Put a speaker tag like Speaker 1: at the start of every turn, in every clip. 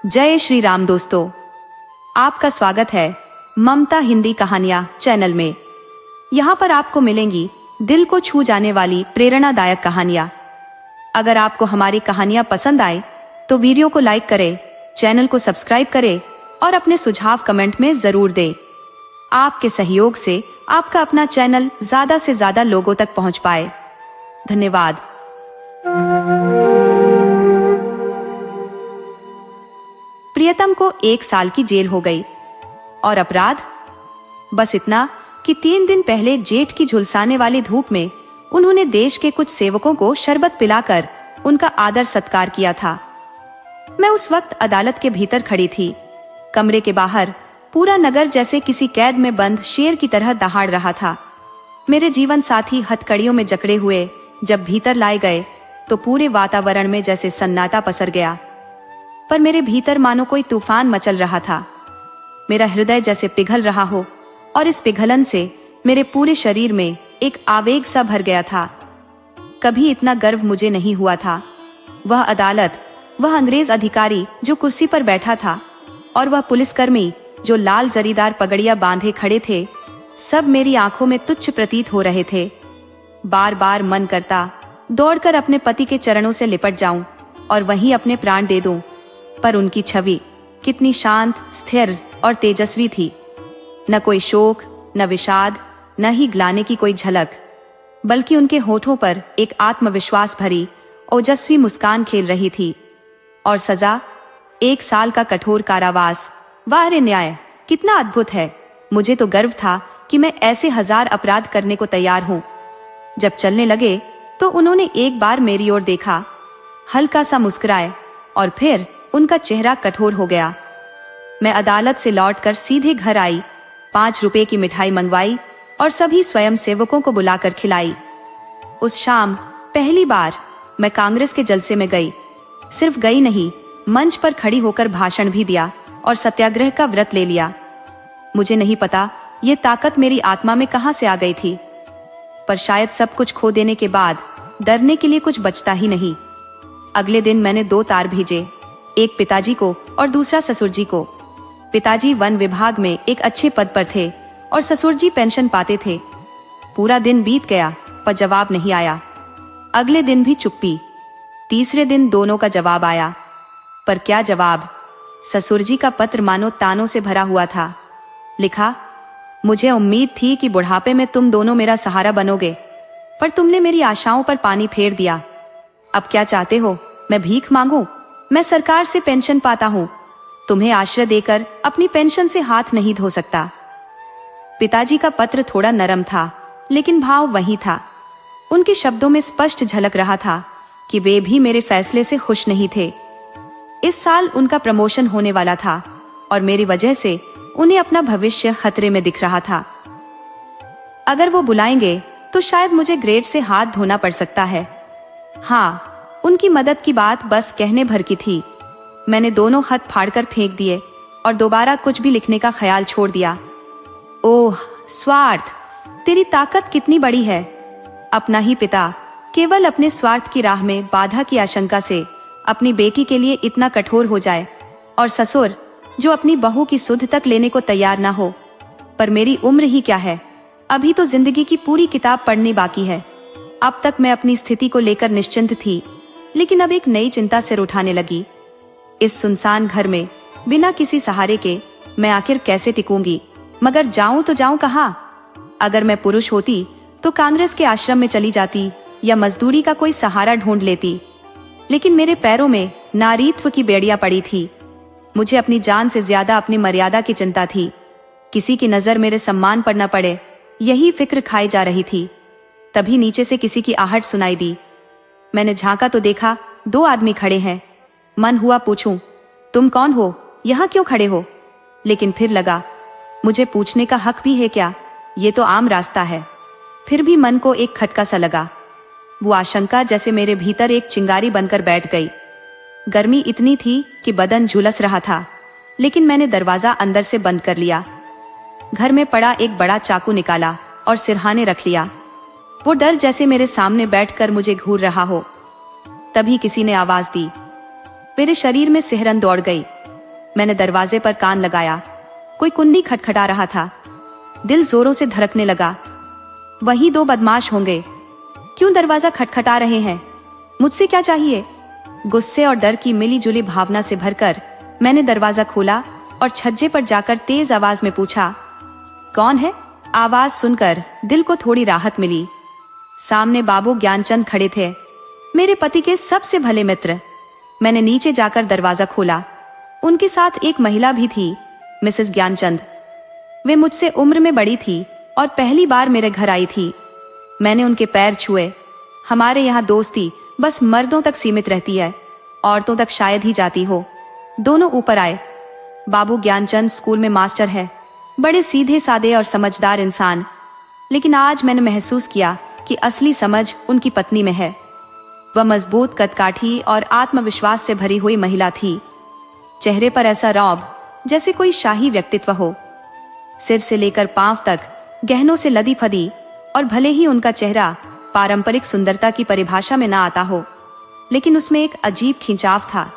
Speaker 1: जय श्री राम दोस्तों, आपका स्वागत है ममता हिंदी कहानियां चैनल में। यहाँ पर आपको मिलेंगी दिल को छू जाने वाली प्रेरणादायक कहानियां। अगर आपको हमारी कहानियां पसंद आए तो वीडियो को लाइक करें, चैनल को सब्सक्राइब करें और अपने सुझाव कमेंट में जरूर दें। आपके सहयोग से आपका अपना चैनल ज्यादा से ज्यादा लोगों तक पहुंच पाए। धन्यवाद। प्रियतम को 1 साल की जेल हो गई और अपराध बस इतना कि 3 दिन पहले जेठ की झुलसाने वाली धूप में उन्होंने देश के कुछ सेवकों को शरबत पिलाकर उनका आदर सत्कार किया था। मैं उस वक्त अदालत के भीतर खड़ी थी। कमरे के बाहर पूरा नगर जैसे किसी कैद में बंद शेर की तरह दहाड़ रहा था। मेरे जीवन साथी हथकड़ियों में जकड़े हुए जब भीतर लाए गए तो पूरे वातावरण में जैसे सन्नाटा पसर गया। पर मेरे भीतर मानो कोई तूफान मचल रहा था। मेरा हृदय जैसे पिघल रहा हो और इस पिघलन से मेरे पूरे शरीर में एक आवेग सा भर गया था। कभी इतना गर्व मुझे नहीं हुआ था। वह अदालत, वह अंग्रेज अधिकारी जो कुर्सी पर बैठा था और वह पुलिसकर्मी जो लाल जरीदार पगड़ियां बांधे खड़े थे, सब मेरी आंखों में तुच्छ प्रतीत हो रहे थे। बार बार मन करता दौड़कर अपने पति के चरणों से लिपट जाऊं और वहीं अपने प्राण दे दूं। पर उनकी छवि कितनी शांत, स्थिर और तेजस्वी थी। न कोई शोक, न विषाद, न ही ग्लानि की कोई झलक, बल्कि उनके होठों पर एक आत्मविश्वास भरी ओजस्वी मुस्कान खेल रही थी। और सजा 1 साल का कठोर कारावास। वाह रे न्याय, कितना अद्भुत है। मुझे तो गर्व था कि मैं ऐसे 1000 अपराध करने को तैयार हूं। जब चलने लगे तो उन्होंने एक बार मेरी ओर देखा, हल्का सा मुस्कुराए और फिर उनका चेहरा कठोर हो गया। मैं अदालत से लौटकर सीधे घर आई, 5 रुपए की मिठाई मंगवाई और सभी स्वयं सेवकों को बुलाकर खिलाई। उस शाम पहली बार मैं कांग्रेस के जलसे में गई। सिर्फ गई नहीं, मंच पर खड़ी होकर भाषण भी दिया और सत्याग्रह का व्रत ले लिया। मुझे नहीं पता ये ताकत मेरी आत्मा में कहां से आ गई थी, पर शायद सब कुछ खो देने के बाद डरने के लिए कुछ बचता ही नहीं। अगले दिन मैंने 2 तार भेजे, एक पिताजी को और दूसरा ससुर जी को। पिताजी वन विभाग में एक अच्छे पद पर थे और ससुर जी पेंशन पाते थे। पूरा दिन बीत गया पर जवाब नहीं आया। अगले दिन भी चुप्पी। तीसरे दिन दोनों का जवाब आया, पर क्या जवाब। ससुर जी का पत्र मानो तानों से भरा हुआ था। लिखा, मुझे उम्मीद थी कि बुढ़ापे में तुम दोनों मेरा सहारा बनोगे, पर तुमने मेरी आशाओं पर पानी फेर दिया। अब क्या चाहते हो, मैं भीख मांगूं? मैं सरकार से पेंशन पाता हूं, तुम्हें आश्रय देकर अपनी पेंशन से हाथ नहीं धो सकता। पिताजी का पत्र थोड़ा नरम था, लेकिन भाव वही था। उनके शब्दों में स्पष्ट झलक रहा था कि वे भी मेरे फैसले से खुश नहीं थे। इस साल उनका प्रमोशन होने वाला था और मेरी वजह से उन्हें अपना भविष्य खतरे में दिख रहा था। अगर वो बुलाएंगे तो शायद मुझे ग्रेड से हाथ धोना पड़ सकता है। हाँ, उनकी मदद की बात बस कहने भर की थी। मैंने दोनों खत फाड़कर फेंक दिए और दोबारा कुछ भी लिखने का ख्याल छोड़ दिया। ओह स्वार्थ, तेरी ताकत कितनी बड़ी है। अपना ही पिता केवल अपने स्वार्थ की राह में बाधा की आशंका से अपनी बेटी के लिए इतना कठोर हो जाए, और ससुर जो अपनी बहू की सुध तक लेने को तैयार ना हो। पर मेरी उम्र ही क्या है, अभी तो जिंदगी की पूरी किताब पढ़नी बाकी है। अब तक मैं अपनी स्थिति को लेकर निश्चिंत थी, लेकिन अब एक नई चिंता सिर उठाने लगी। इस सुनसान घर में बिना किसी सहारे के मैं आखिर कैसे टिकूंगी? मगर जाऊं तो जाऊं कहां? अगर मैं पुरुष होती तो कांग्रेस के आश्रम में चली जाती या मजदूरी का कोई सहारा ढूंढ लेती, लेकिन मेरे पैरों में नारीत्व की बेड़ियां पड़ी थी। मुझे अपनी जान से ज्यादा अपनी मर्यादा की चिंता थी। किसी की नजर मेरे सम्मान पर न पड़े, यही फिक्र खाई जा रही थी। तभी नीचे से किसी की आहट सुनाई दी। मैंने झांका तो देखा 2 आदमी खड़े हैं। मन हुआ पूछूं, तुम कौन हो, यहाँ क्यों खड़े हो? लेकिन फिर लगा, मुझे पूछने का हक भी है क्या? ये तो आम रास्ता है। फिर भी मन को एक खटका सा लगा। वो आशंका जैसे मेरे भीतर एक चिंगारी बनकर बैठ गई। गर्मी इतनी थी कि बदन झुलस रहा था, लेकिन मैंने दरवाजा अंदर से बंद कर लिया। घर में पड़ा एक बड़ा चाकू निकाला और सिरहाने रख लिया। वो डर जैसे मेरे सामने बैठकर मुझे घूर रहा हो। तभी किसी ने आवाज दी। मेरे शरीर में सिहरन दौड़ गई। मैंने दरवाजे पर कान लगाया। कोई कुंडी खटखटा रहा था। दिल जोरों से धड़कने लगा। वही 2 बदमाश होंगे। क्यों दरवाजा खटखटा रहे हैं? मुझसे क्या चाहिए? गुस्से और डर की मिली-जुली भावना से भरकर मैंने दरवाजा खोला और छज्जे पर जाकर तेज आवाज में पूछा, कौन है? आवाज सुनकर दिल को थोड़ी राहत मिली। सामने बाबू ज्ञानचंद खड़े थे, मेरे पति के सबसे भले मित्र। मैंने नीचे जाकर दरवाजा खोला। उनके साथ एक महिला भी थी, मिसेस ज्ञानचंद। वे मुझसे उम्र में बड़ी थी और पहली बार मेरे घर आई थी। मैंने उनके पैर छुए। हमारे यहाँ दोस्ती बस मर्दों तक सीमित रहती है, औरतों तक शायद ही जाती हो। दोनों ऊपर आए। बाबू ज्ञानचंद स्कूल में मास्टर है, बड़े सीधे सादे और समझदार इंसान। लेकिन आज मैंने महसूस किया कि असली समझ उनकी पत्नी में है। वह मजबूत, कदकाठी और आत्मविश्वास से भरी हुई महिला थी। चेहरे पर ऐसा रौब जैसे कोई शाही व्यक्तित्व हो। सिर से लेकर पांव तक गहनों से लदी फदी, और भले ही उनका चेहरा पारंपरिक सुंदरता की परिभाषा में ना आता हो, लेकिन उसमें एक अजीब खिंचाव था।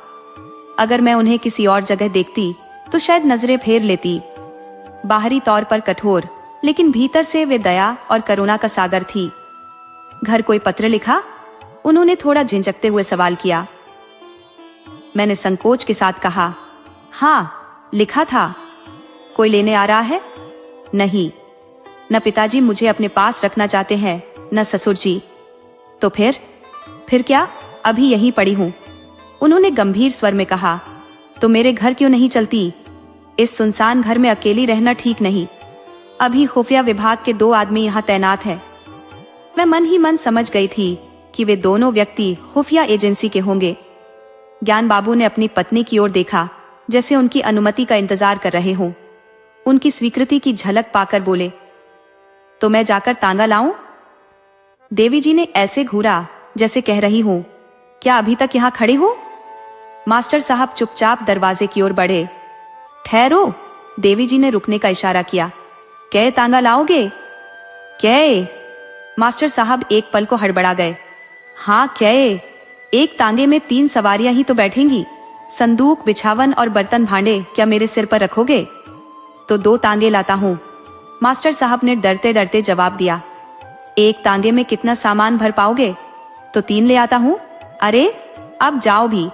Speaker 1: अगर मैं उन्हें किसी और जगह देखती तो शायद नजरें फेर लेती। बाहरी तौर पर कठोर, लेकिन भीतर से वे दया और करुणा का सागर थी। घर कोई पत्र लिखा? उन्होंने थोड़ा झिंझकते हुए सवाल किया। मैंने संकोच के साथ कहा, हाँ लिखा था। कोई लेने आ रहा है? नहीं, न पिताजी मुझे अपने पास रखना चाहते हैं, न ससुर जी। तो फिर क्या? अभी यहीं पड़ी हूं। उन्होंने गंभीर स्वर में कहा। तो मेरे घर क्यों नहीं चलती? इस सुनसान घर में अकेली रहना ठीक नहीं। अभी खुफिया विभाग के 2 आदमी यहाँ तैनात हैं। मैं मन ही मन समझ गई थी कि वे दोनों व्यक्ति खुफिया एजेंसी के होंगे। ज्ञान बाबू ने अपनी पत्नी की ओर देखा, जैसे उनकी अनुमति का इंतजार कर रहे हों। उनकी स्वीकृति की झलक पाकर बोले, तो मैं जाकर तांगा लाऊं? देवी जी ने ऐसे घूरा जैसे कह रही हूं, क्या अभी तक यहां खड़े हो? मास्टर साहब चुपचाप दरवाजे की ओर बढ़े। ठहरो, देवी जी ने रुकने का इशारा किया। कै तांगा लाओगे? कै? मास्टर साहब एक पल को हड़बड़ा गए। हाँ कै? एक तांगे में 3 सवारियां ही तो बैठेंगी। संदूक, बिछावन और बर्तन भांडे क्या मेरे सिर पर रखोगे? तो 2 तांगे लाता हूं, मास्टर साहब ने डरते डरते जवाब दिया। एक तांगे में कितना सामान भर पाओगे? तो 3 ले आता हूं। अरे अब जाओ भी,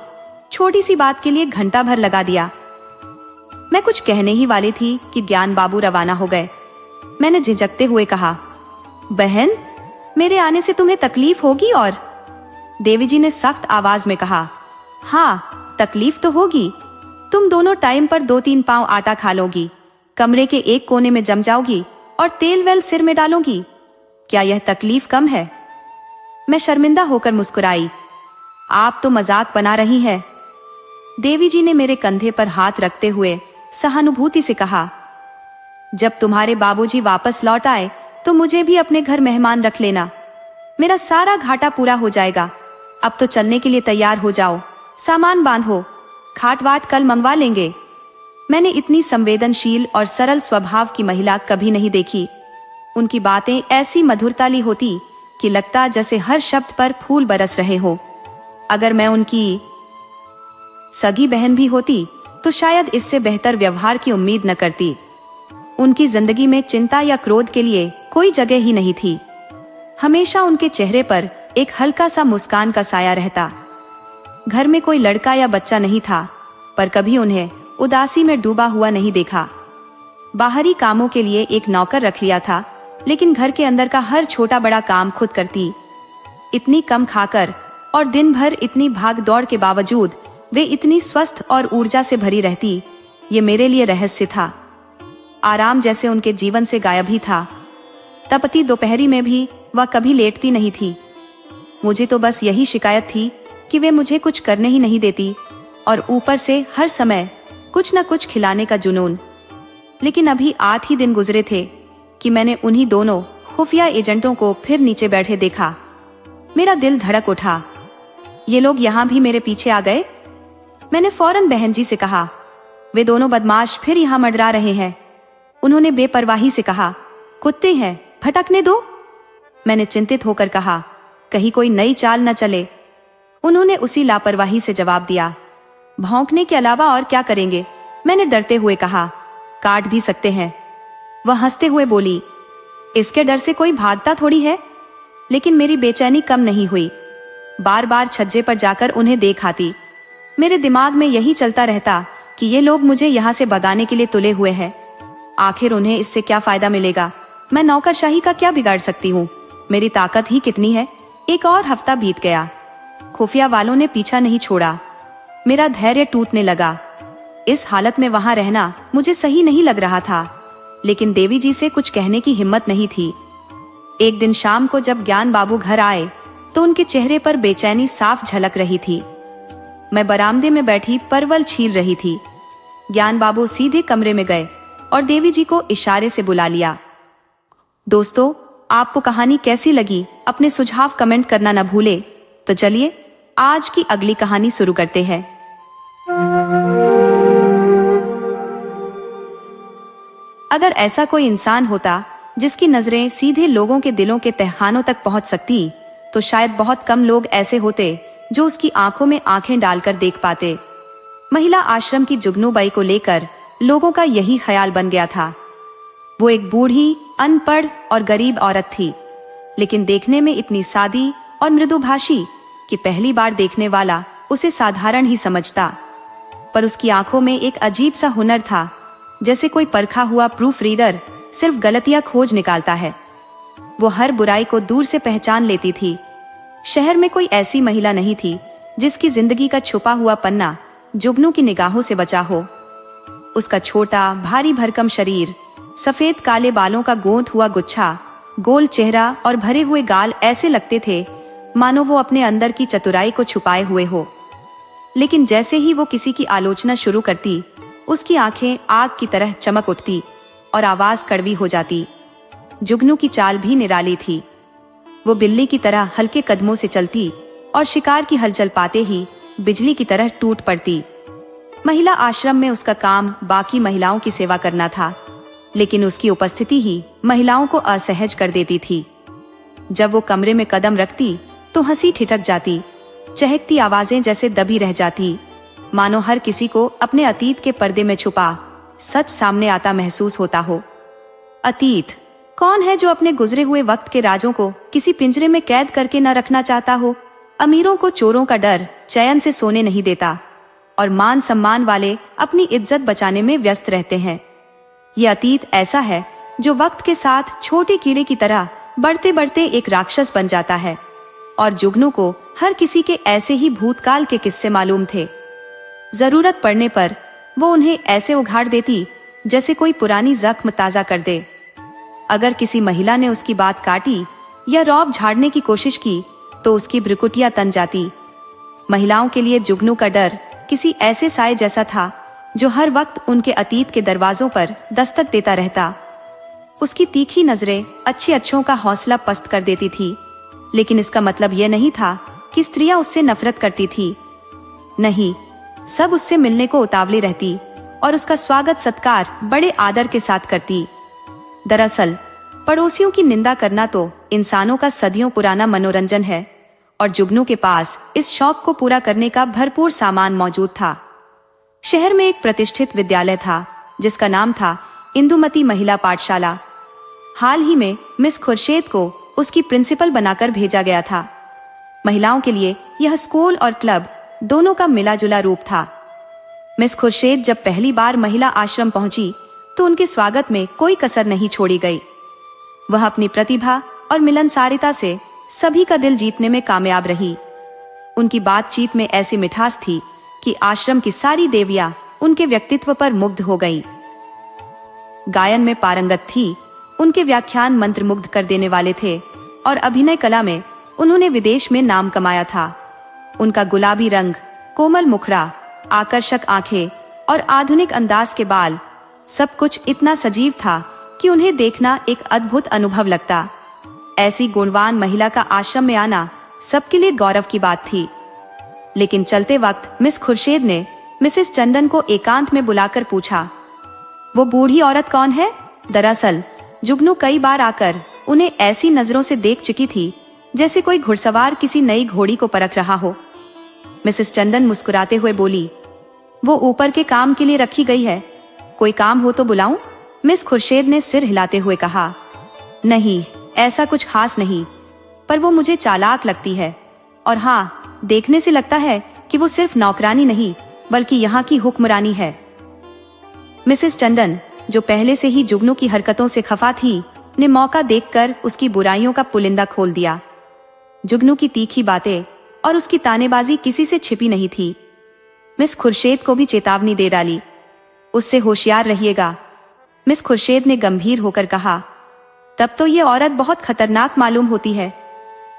Speaker 1: छोटी सी बात के लिए घंटा भर लगा दिया। मैं कुछ कहने ही वाली थी कि ज्ञान बाबू रवाना हो गए। मैंने झिझकते हुए कहा, बहन मेरे आने से तुम्हें तकलीफ होगी? और देवी जी ने सख्त आवाज में कहा, हाँ तकलीफ तो होगी। तुम दोनों टाइम पर 2-3 पांव आटा खा लोगी, कमरे के एक कोने में जम जाओगी और तेल वेल सिर में डालोगी। क्या यह तकलीफ कम है? मैं शर्मिंदा होकर मुस्कुराई। आप तो मजाक बना रही हैं। देवी जी ने मेरे कंधे पर हाथ रखते हुए सहानुभूति से कहा, जब तुम्हारे बाबूजी वापस लौट आए तो मुझे भी अपने घर मेहमान रख लेना। मेरा सारा घाटा पूरा हो जाएगा। अब तो चलने के लिए तैयार हो जाओ, सामान बांधो, खाट वाट कल मंगवा लेंगे। मैंने इतनी संवेदनशील और सरल स्वभाव की महिला कभी नहीं देखी। उनकी बातें ऐसी मधुरताली होती कि लगता जैसे हर शब्द पर फूल बरस रहे हो। अगर मैं उनकी सगी बहन भी होती तो शायद इससे बेहतर व्यवहार की उम्मीद न करती। उनकी जिंदगी में चिंता या क्रोध के लिए कोई जगह ही नहीं थी। हमेशा उनके चेहरे पर एक हल्का सा मुस्कान का साया रहता। घर में कोई लड़का या बच्चा नहीं था, पर कभी उन्हें उदासी में डूबा हुआ नहीं देखा। बाहरी कामों के लिए एक नौकर रख लिया था, लेकिन घर के अंदर का हर छोटा बड़ा काम खुद करती। इतनी कम खाकर और दिन भर इतनी भाग दौड़ के बावजूद वे इतनी स्वस्थ और ऊर्जा से भरी रहती, ये मेरे लिए रहस्य था। आराम जैसे उनके जीवन से गायब ही था। तपती दोपहरी में भी वह कभी लेटती नहीं थी। मुझे तो बस यही शिकायत थी कि वे मुझे कुछ करने ही नहीं देती, और ऊपर से हर समय कुछ न कुछ खिलाने का जुनून। लेकिन अभी 8 ही दिन गुजरे थे कि मैंने उन्हीं दोनों खुफिया एजेंटों को फिर नीचे बैठे देखा। मेरा दिल धड़क उठा। ये लोग यहाँ भी मेरे पीछे आ गए? मैंने फौरन बहन जी से कहा, वे दोनों बदमाश फिर यहाँ मंडरा रहे हैं। उन्होंने बेपरवाही से कहा, कुत्ते हैं, भटकने दो। मैंने चिंतित होकर कहा, कहीं कोई नई चाल न चले। उन्होंने उसी लापरवाही से जवाब दिया, भौंकने के अलावा और क्या करेंगे? मैंने डरते हुए कहा, काट भी सकते हैं। वह हंसते हुए बोली, इसके डर से कोई भागता थोड़ी है। लेकिन मेरी बेचैनी कम नहीं हुई। बार बार छज्जे पर जाकर उन्हें देख आती। मेरे दिमाग में यही चलता रहता कि ये लोग मुझे यहाँ से भगाने के लिए तुले हुए हैं। आखिर उन्हें इससे क्या फायदा मिलेगा? मैं नौकरशाही का क्या बिगाड़ सकती हूँ? मेरी ताकत ही कितनी है। एक और हफ्ता बीत गया। खुफिया वालों ने पीछा नहीं छोड़ा। मेरा धैर्य टूटने लगा। इस हालत में वहां रहना मुझे सही नहीं लग रहा था, लेकिन देवी जी से कुछ कहने की हिम्मत नहीं थी। एक दिन शाम को जब ज्ञान बाबू घर आए तो उनके चेहरे पर बेचैनी साफ झलक रही थी। मैं बरामदे में बैठी परवल छील रही थी। ज्ञान बाबू सीधे कमरे में गए और देवी जी को इशारे से बुला लिया। दोस्तों, आपको कहानी कैसी लगी? अपने सुझाव कमेंट करना न भूले। तो चलिए आज की अगली कहानी शुरू करते हैं। अगर ऐसा कोई इंसान होता जिसकी नजरें सीधे लोगों के दिलों के तहखानों तक पहुंच सकती, तो शायद बहुत कम लोग ऐसे होते जो उसकी आंखों में आंखें डालकर देख पाते। महिला आश्रम की जुगनूबाई को लेकर लोगों का यही ख्याल बन गया था। वो एक बूढ़ी, अनपढ़ और गरीब औरत थी, लेकिन देखने में इतनी सादी और मृदुभाषी कि पहली बार देखने वाला उसे साधारण ही समझता। पर उसकी आंखों में एक अजीब सा हुनर था, जैसे कोई परखा हुआ प्रूफ रीडर सिर्फ गलतियां खोज निकालता है। वो हर बुराई को दूर से पहचान लेती थी। शहर में कोई ऐसी महिला नहीं थी जिसकी जिंदगी का छुपा हुआ पन्ना जुगनू की निगाहों से बचा हो। उसका छोटा भारी भरकम शरीर, सफेद काले बालों का गोंद हुआ गुच्छा, गोल चेहरा और भरे हुए गाल ऐसे लगते थे मानो वो अपने अंदर की चतुराई को छुपाए हुए हो। लेकिन जैसे ही वो किसी की आलोचना शुरू करती, उसकी आंखें आग की तरह चमक उठती और आवाज कड़वी हो जाती। जुगनू की चाल भी निराली थी। वो बिल्ली की तरह हल्के कदमों से चलती और शिकार की हलचल पाते ही बिजली की तरह टूट पड़ती। महिला आश्रम में उसका काम बाकी महिलाओं की सेवा करना था, लेकिन उसकी उपस्थिति ही महिलाओं को असहज कर देती थी। जब वो कमरे में कदम रखती तो हंसी ठिठक जाती, चहकती आवाजें जैसे दबी रह जाती, मानो हर किसी को अपने अतीत के पर्दे में छुपा सच सामने आता महसूस होता हो। अतीत कौन है जो अपने गुजरे हुए वक्त के राजों को किसी पिंजरे में कैद करके न रखना चाहता हो? अमीरों को चोरों का डर चैन से सोने नहीं देता और मान सम्मान वाले अपनी इज्जत बचाने में व्यस्त रहते हैं। ये अतीत ऐसा है जो वक्त के साथ छोटे कीड़े की तरह बढ़ते बढ़ते एक राक्षस बन जाता है। और जुगनू को हर किसी के ऐसे ही भूतकाल के किस्से मालूम थे। जरूरत पड़ने पर वो उन्हें ऐसे उघाड़ देती जैसे कोई पुरानी जख्म ताजा कर दे। अगर किसी महिला ने उसकी बात काटी या रौब झाड़ने की कोशिश की तो उसकी भ्रुकुटियां तन जाती। महिलाओं के लिए जुगनू का डर किसी ऐसे साए जैसा था जो हर वक्त उनके अतीत के दरवाजों पर दस्तक देता रहता। उसकी तीखी नजरें अच्छे अच्छों का हौसला पस्त कर देती थी, लेकिन इसका मतलब यह नहीं था कि स्त्रियां उससे नफरत करती थी। नहीं, सब उससे मिलने को उतावली रहती और उसका स्वागत सत्कार बड़े आदर के साथ करती। दरअसल पड़ोसियों की निंदा करना तो इंसानों का सदियों पुराना मनोरंजन है और जुगनू के पास इस शौक को पूरा करने का भरपूर सामान मौजूद था। शहर में एक प्रतिष्ठित विद्यालय था जिसका नाम था इंदुमती महिला पाठशाला। हाल ही में मिस खुर्शेद को उसकी प्रिंसिपल बनाकर भेजा गया था। महिलाओं के लिए यह स्कूल और क्लब दोनों का मिला जुला रूप था। मिस खुर्शेद जब पहली बार महिला आश्रम पहुंची तो उनके स्वागत में कोई कसर नहीं छोड़ी गई। वह अपनी प्रतिभा और मिलनसारिता से सभी का दिल जीतने में कामयाब रही। उनकी बातचीत में ऐसी मिठास थी कि आश्रम की सारी देवियां उनके व्यक्तित्व पर मुग्ध हो गईं। गायन में पारंगत थी, उनके व्याख्यान मंत्रमुग्ध कर देने वाले थे और अभिनय कला में उन्होंने विदेश में नाम कमाया था। उनका गुलाबी रंग, कोमल मुखड़ा, आकर्षक आंखें और आधुनिक अंदाज के बाल, सब कुछ इतना सजीव था कि उन्हें देखना एक अद्भुत अनुभव लगता। ऐसी गुणवान महिला का आश्रम में आना सबके लिए गौरव की बात थी। लेकिन चलते वक्त मिस खुर्शेद ने मिसेस चंदन को एकांत में बुलाकर पूछा, वो बूढ़ी औरत कौन है? दरअसल जुगनू कई बार आकर उन्हें ऐसी नजरों से देख चुकी थी जैसे कोई घुड़सवार किसी नई घोड़ी को परख रहा हो। मिसेस चंदन मुस्कुराते हुए बोली, वो ऊपर के काम के लिए रखी गई है। कोई काम हो तो बुलाऊं? मिस खुर्शीद ने सिर हिलाते हुए कहा। नहीं, ऐसा कुछ खास नहीं, पर वो मुझे चालाक लगती है। और हाँ, देखने से लगता है कि वो सिर्फ नौकरानी नहीं बल्कि यहाँ की हुक्मरानी है। मिसेस टंडन, जो पहले से ही जुगनू की हरकतों से खफा थी, ने मौका देखकर उसकी बुराइयों का पुलिंदा खोल दिया। जुगनू की तीखी बातें और उसकी तानेबाजी किसी से छिपी नहीं थी। मिस खुर्शीद को भी चेतावनी दे डाली, उससे होशियार रहिएगा। मिस खुर्शीद ने गंभीर होकर कहा, तब तो ये औरत बहुत खतरनाक मालूम होती है,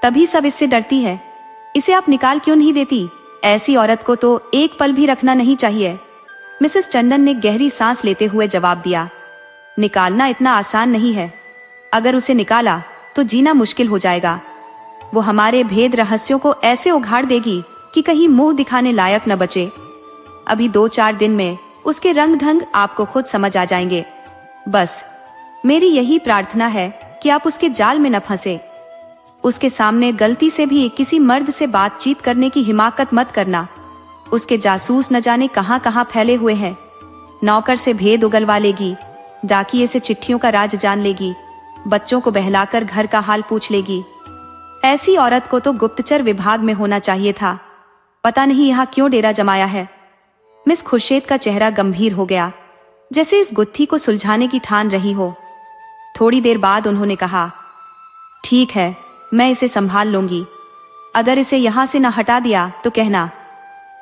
Speaker 1: तभी सब इससे डरती है। इसे आप निकाल क्यों नहीं देती? ऐसी औरत को तो एक पल भी रखना नहीं चाहिए। मिसेस टंडन ने गहरी सांस लेते हुए जवाब दिया, निकालना इतना आसान नहीं है। अगर उसे निकाला तो जीना मुश्किल हो जाएगा। वो हमारे भेद रहस्यों को ऐसे उघाड़ देगी कि कहीं मुंह दिखाने लायक न बचे। अभी 2-4 दिन में उसके रंग ढंग आपको खुद समझ आ जाएंगे। बस मेरी यही प्रार्थना है कि आप उसके जाल में न फंसे। उसके सामने गलती से भी किसी मर्द से बातचीत करने की हिमाकत मत करना। उसके जासूस न जाने कहां कहां फैले हुए हैं। नौकर से भेद उगलवा लेगी, डाकिये से चिट्ठियों का राज जान लेगी, बच्चों को बहलाकर घर का हाल पूछ लेगी। ऐसी औरत को तो गुप्तचर विभाग में होना चाहिए था। पता नहीं यहाँ क्यों डेरा जमाया है। मिस खुर्शीद का चेहरा गंभीर हो गया, जैसे इस गुत्थी को सुलझाने की ठान रही हो। थोड़ी देर बाद उन्होंने कहा, ठीक है, मैं इसे संभाल लूंगी। अगर इसे यहां से न हटा दिया तो कहना।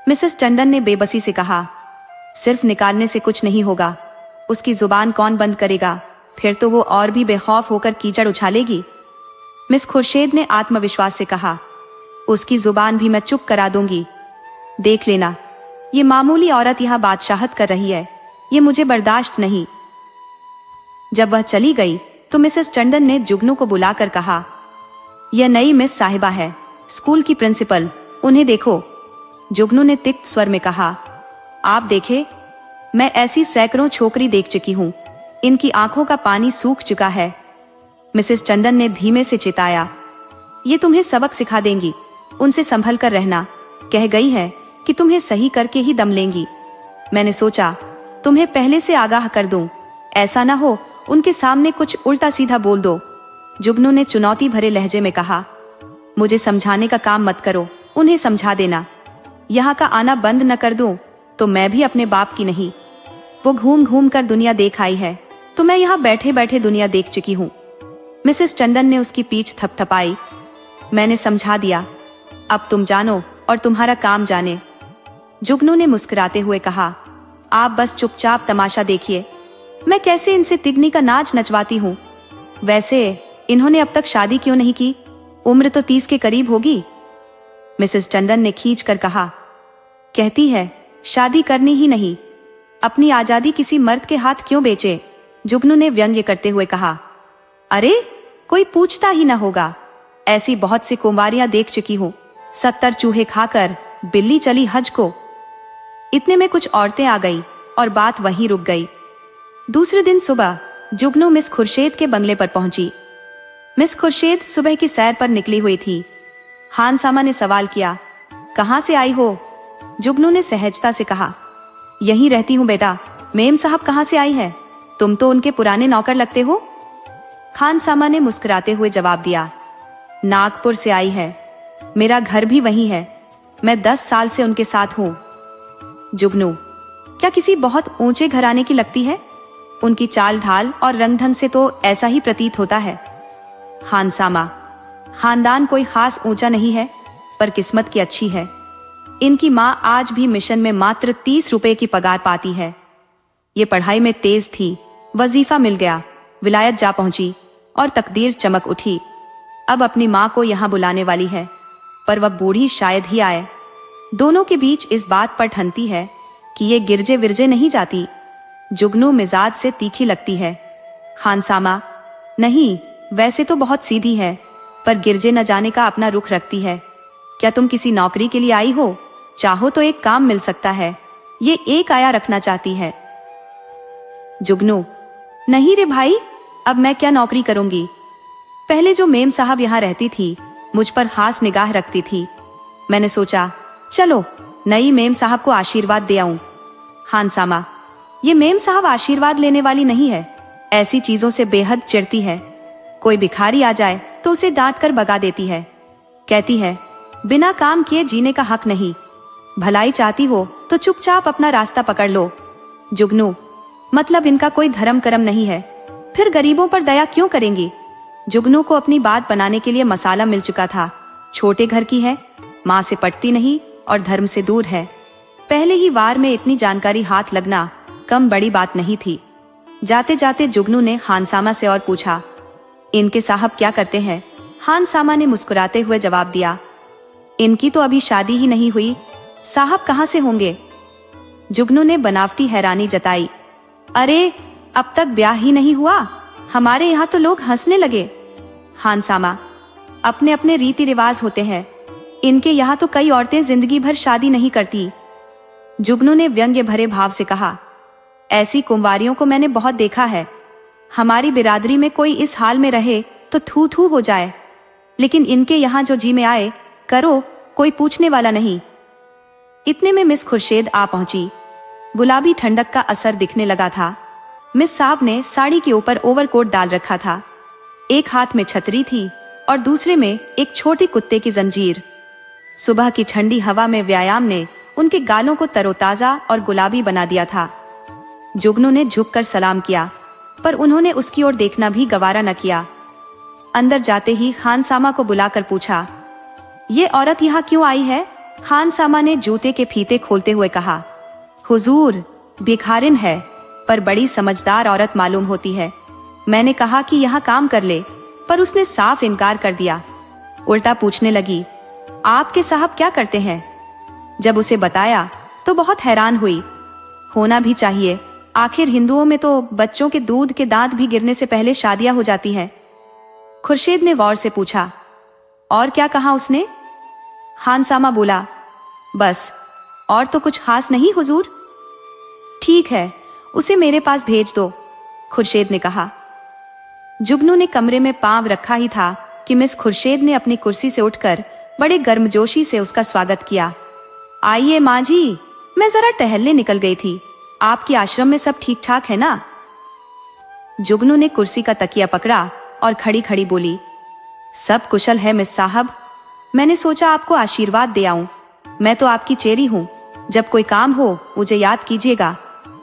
Speaker 1: मिसेस टंडन ने बेबसी से कहा, सिर्फ निकालने से कुछ नहीं होगा। उसकी जुबान कौन बंद करेगा? फिर तो वो और भी बेखौफ होकर कीचड़ उछालेगी। मिस खुर्शीद ने आत्मविश्वास से कहा, उसकी जुबान भी मैं चुप करा दूंगी। देख लेना, ये मामूली औरत यहाँ बादशाहत कर रही है, ये मुझे बर्दाश्त नहीं। जब वह चली गई तो मिसेस टंडन ने जुगनू को बुलाकर कहा, यह नई मिस साहिबा है, स्कूल की प्रिंसिपल, उन्हें देखो। जुगनू ने तिक्त स्वर में कहा, आप देखे, मैं ऐसी सैकड़ों छोकरी देख चुकी हूँ, इनकी आंखों का पानी सूख चुका है। मिसेस टंडन ने धीमे से चिताया, ये तुम्हें सबक सिखा देंगी, उनसे संभल कर रहना। कह गई है कि तुम्हें सही करके ही दम लेंगी। मैंने सोचा तुम्हें पहले से आगाह कर दूं, ऐसा ना हो उनके सामने कुछ उल्टा सीधा बोल दो। जुगनू ने चुनौती भरे लहजे में कहा, मुझे समझाने का काम मत करो, उन्हें समझा देना। यहाँ का आना बंद न कर दूं तो मैं भी अपने बाप की नहीं। वो घूम घूम कर दुनिया देख आई है, तो मैं यहाँ बैठे बैठे दुनिया देख चुकी हूँ। मिसेस टंडन ने उसकी पीठ थपथपाई। मैंने समझा दिया, अब तुम जानो और तुम्हारा काम जाने। जुगनू ने मुस्कुराते हुए कहा, आप बस चुपचाप तमाशा देखिए, मैं कैसे इनसे तिगनी का नाच नचवाती हूँ। वैसे इन्होंने अब तक शादी क्यों नहीं की? उम्र तो 30 के करीब होगी। मिसेस टंडन ने खींच कर कहा, कहती है शादी करनी ही नहीं, अपनी आजादी किसी मर्द के हाथ क्यों बेचे? जुगनू ने व्यंग्य करते हुए कहा, अरे कोई पूछता ही ना होगा, ऐसी बहुत सी कुंवारियां देख चुकी हूं, 70 चूहे खाकर बिल्ली चली हज को। इतने में कुछ औरतें आ गई और बात वहीं रुक गई। दूसरे दिन सुबह जुगनू मिस खुर्शीद के बंगले पर पहुंची। मिस खुर्शीद सुबह की सैर पर निकली हुई थी। खानसामा ने सवाल किया, कहां से आई हो? जुगनू ने सहजता से कहा, यहीं रहती हूं बेटा। मेम साहब कहां से आई है? तुम तो उनके पुराने नौकर लगते हो। खानसामा ने मुस्कुराते हुए जवाब दिया, नागपुर से आई है, मेरा घर भी वहीं है, मैं 10 साल से उनके साथ हूं। जुगनू, क्या किसी बहुत ऊंचे घराने की लगती है? उनकी चाल ढाल और रंग ढंग से तो ऐसा ही प्रतीत होता है। खानसामा, खानदान कोई खास ऊंचा नहीं है, पर किस्मत की अच्छी है। इनकी माँ आज भी मिशन में मात्र 30 रुपए की पगार पाती है। ये पढ़ाई में तेज थी, वजीफा मिल गया, विलायत जा पहुंची और तकदीर चमक उठी। अब अपनी माँ को यहाँ बुलाने वाली है, पर वह बूढ़ी शायद ही आए। दोनों के बीच इस बात पर ठनती है कि ये गिरजे विरजे नहीं जाती। जुगनू मिजाज से तीखी लगती है। खानसामा, नहीं, वैसे तो बहुत सीधी है, पर गिरजे न जाने का अपना रुख रखती है। क्या तुम किसी नौकरी के लिए आई हो? चाहो तो एक काम मिल सकता है, ये एक आया रखना चाहती है। जुगनू, नहीं रे भाई, अब मैं क्या नौकरी करूंगी। पहले जो मेम साहब यहाँ रहती थी, मुझ पर खास निगाह रखती थी। मैंने सोचा चलो नई मेम साहब को आशीर्वाद दे आऊं। हानसामा, ये मेम साहब आशीर्वाद लेने वाली नहीं है, ऐसी चीजों से बेहद चिढ़ती है। कोई भिखारी आ जाए तो उसे डांट कर भगा देती है। कहती है बिना काम किए जीने का हक नहीं, भलाई चाहती हो तो चुपचाप अपना रास्ता पकड़ लो। जुगनू, मतलब इनका कोई धर्म कर्म नहीं है, फिर गरीबों पर दया क्यों करेंगी? जुगनू को अपनी बात बनाने के लिए मसाला मिल चुका था। छोटे घर की है, माँ से पटती नहीं और धर्म से दूर है। पहले ही वार में इतनी जानकारी हाथ लगना कम बड़ी बात नहीं थी। जाते जाते जुगनू ने हानसामा से और पूछा, इनके साहब क्या करते हैं? हानसामा ने मुस्कुराते हुए जवाब दिया, इनकी तो अभी शादी ही नहीं हुई, साहब कहाँ से होंगे? जुगनू ने बनावटी हैरानी जताई, अरे अब तक ब्याह ही नहीं हुआ? हमारे यहाँ तो लोग हंसने लगे। हानसामा, अपने अपने रीति रिवाज होते हैं, इनके यहाँ तो कई औरतें जिंदगी भर शादी नहीं करती। जुगनू ने व्यंग्य भरे भाव से कहा, ऐसी कुंवारियों को मैंने बहुत देखा है। हमारी बिरादरी में कोई इस हाल में रहे तो थू थू हो जाए, लेकिन इनके यहाँ जो जी में आए करो, कोई पूछने वाला नहीं। इतने में मिस खुर्शेद आ पहुंची। गुलाबी ठंडक का असर दिखने लगा था। मिस साहब ने साड़ी के ऊपर ओवरकोट डाल रखा था। एक हाथ में छतरी थी और दूसरे में एक छोटी कुत्ते की जंजीर। सुबह की ठंडी हवा में व्यायाम ने उनके गालों को तरोताजा और गुलाबी बना दिया था। जुगनू ने झुककर सलाम किया, पर उन्होंने उसकी ओर देखना भी गवारा न किया। अंदर जाते ही हानसामा को बुलाकर पूछा, ये औरत यहाँ क्यों आई है? हानसामा ने जूते के फीते खोलते हुए कहा, हुजूर, भिखारिन है, पर बड़ी समझदार औरत मालूम होती है। मैंने कहा कि यहाँ काम कर ले, पर उसने साफ इनकार कर दिया। उल्टा पूछने लगी, आपके साहब क्या करते हैं? जब उसे बताया तो बहुत हैरान हुई। होना भी चाहिए, आखिर हिंदुओं में तो बच्चों के दूध के दांत भी गिरने से पहले शादियां हो जाती है। खुर्शीद ने गौर से पूछा, और क्या कहा उसने? हानसामा बोला, बस, और तो कुछ खास नहीं हुजूर। ठीक है, उसे मेरे पास भेज दो, खुर्शीद ने कहा। जुगनू ने कमरे में पांव रखा ही था कि मिस खुर्शीद ने अपनी कुर्सी से उठकर बड़े गर्मजोशी से उसका स्वागत किया। आइए माँ जी, मैं जरा टहलने निकल गई थी, आपके आश्रम में सब ठीक ठाक है ना? जुगनू ने कुर्सी का तकिया पकड़ा और खड़ी खड़ी बोली, सब कुशल है मिस साहब। मैंने सोचा आपको आशीर्वाद दे आऊं। मैं तो आपकी चेरी हूं, जब कोई काम हो मुझे याद कीजिएगा।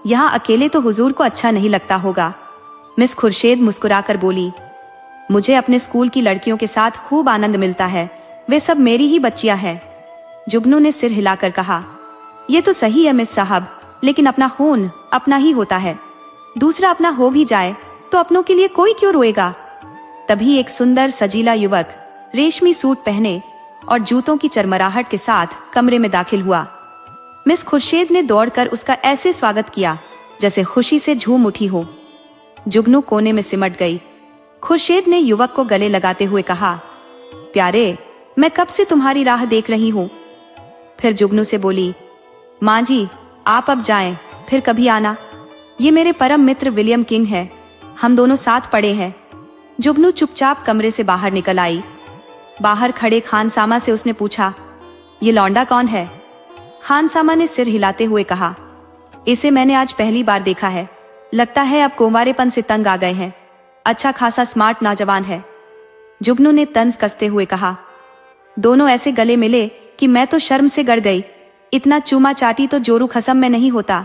Speaker 1: यहाँ अकेले तो हुजूर को अच्छा नहीं लगता होगा। मिस खुर्शीद मुस्कुराकर बोली, मुझे अपने स्कूल की लड़कियों के साथ खूब आनंद मिलता है, वे सब मेरी ही बच्चियां हैं। जुगनू ने सिर हिलाकर कहा, ये तो सही है मिस साहब, लेकिन अपना खून अपना ही होता है। दूसरा अपना हो भी जाए तो अपनों के लिए कोई क्यों रोएगा? तभी एक सुंदर सजीला युवक रेशमी सूट पहने और जूतों की चरमराहट के साथ कमरे में दाखिल हुआ। मिस खुर्शीद ने दौड़कर उसका ऐसे स्वागत किया जैसे खुशी से झूम उठी हो। जुगनू कोने में सिमट गई। खुर्शीद ने युवक को गले लगाते हुए कहा, प्यारे, मैं कब से तुम्हारी राह देख रही हूँ। फिर जुगनू से बोली, माँ जी, आप अब जाएं, फिर कभी आना। ये मेरे परम मित्र विलियम किंग है, हम दोनों साथ पढ़े हैं। जुगनू चुपचाप कमरे से बाहर निकल आई। बाहर खड़े खानसामा से उसने पूछा, ये लौंडा कौन है? खानसामा ने सिर हिलाते हुए कहा, इसे मैंने आज पहली बार देखा है। लगता है अब कुंवारेपन से तंग आ गए हैं। अच्छा खासा स्मार्ट नौजवान है। जुगनू ने तंज कसते हुए कहा। दोनों ऐसे गले मिले कि मैं तो शर्म से गड़ गई। इतना चूमा चाटी तो जोरू खसम में नहीं होता।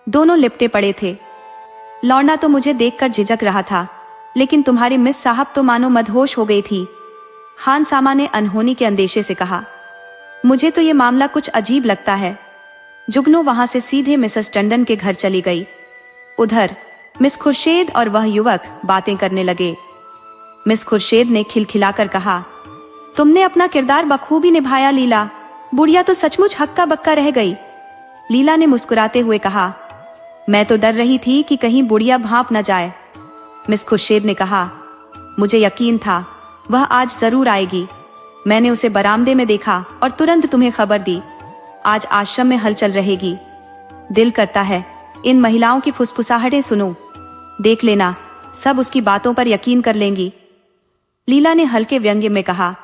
Speaker 1: दोनों लिपटे पड़े थे। लौंडा तो मुझे देखकर झिझक रहा था, लेकिन तुम्हारी मिस साहब तो मानो मदहोश हो गई थी। खानसामा ने अनहोनी के अंदेशे से कहा, मुझे तो ये मामला कुछ अजीब लगता है। जुगनू वहां से सीधे मिसेस टंडन के घर चली गई। उधर मिस खुर्शीद और वह युवक बातें करने लगे। मिस खुर्शीद ने खिलखिलाकर कहा, तुमने अपना किरदार बखूबी निभाया लीला। बुढ़िया तो सचमुच हक्का बक्का रह गई। लीला ने मुस्कुराते हुए कहा, मैं तो डर रही थी कि कहीं बुढ़िया भांप न जाए। मिस खुर्शीद ने कहा, मुझे यकीन था वह आज जरूर आएगी। मैंने उसे बरामदे में देखा और तुरंत तुम्हें खबर दी। आज आश्रम में हलचल रहेगी। दिल करता है इन महिलाओं की फुसफुसाहटें सुनो। देख लेना, सब उसकी बातों पर यकीन कर लेंगी। लीला ने हल्के व्यंग्य में कहा,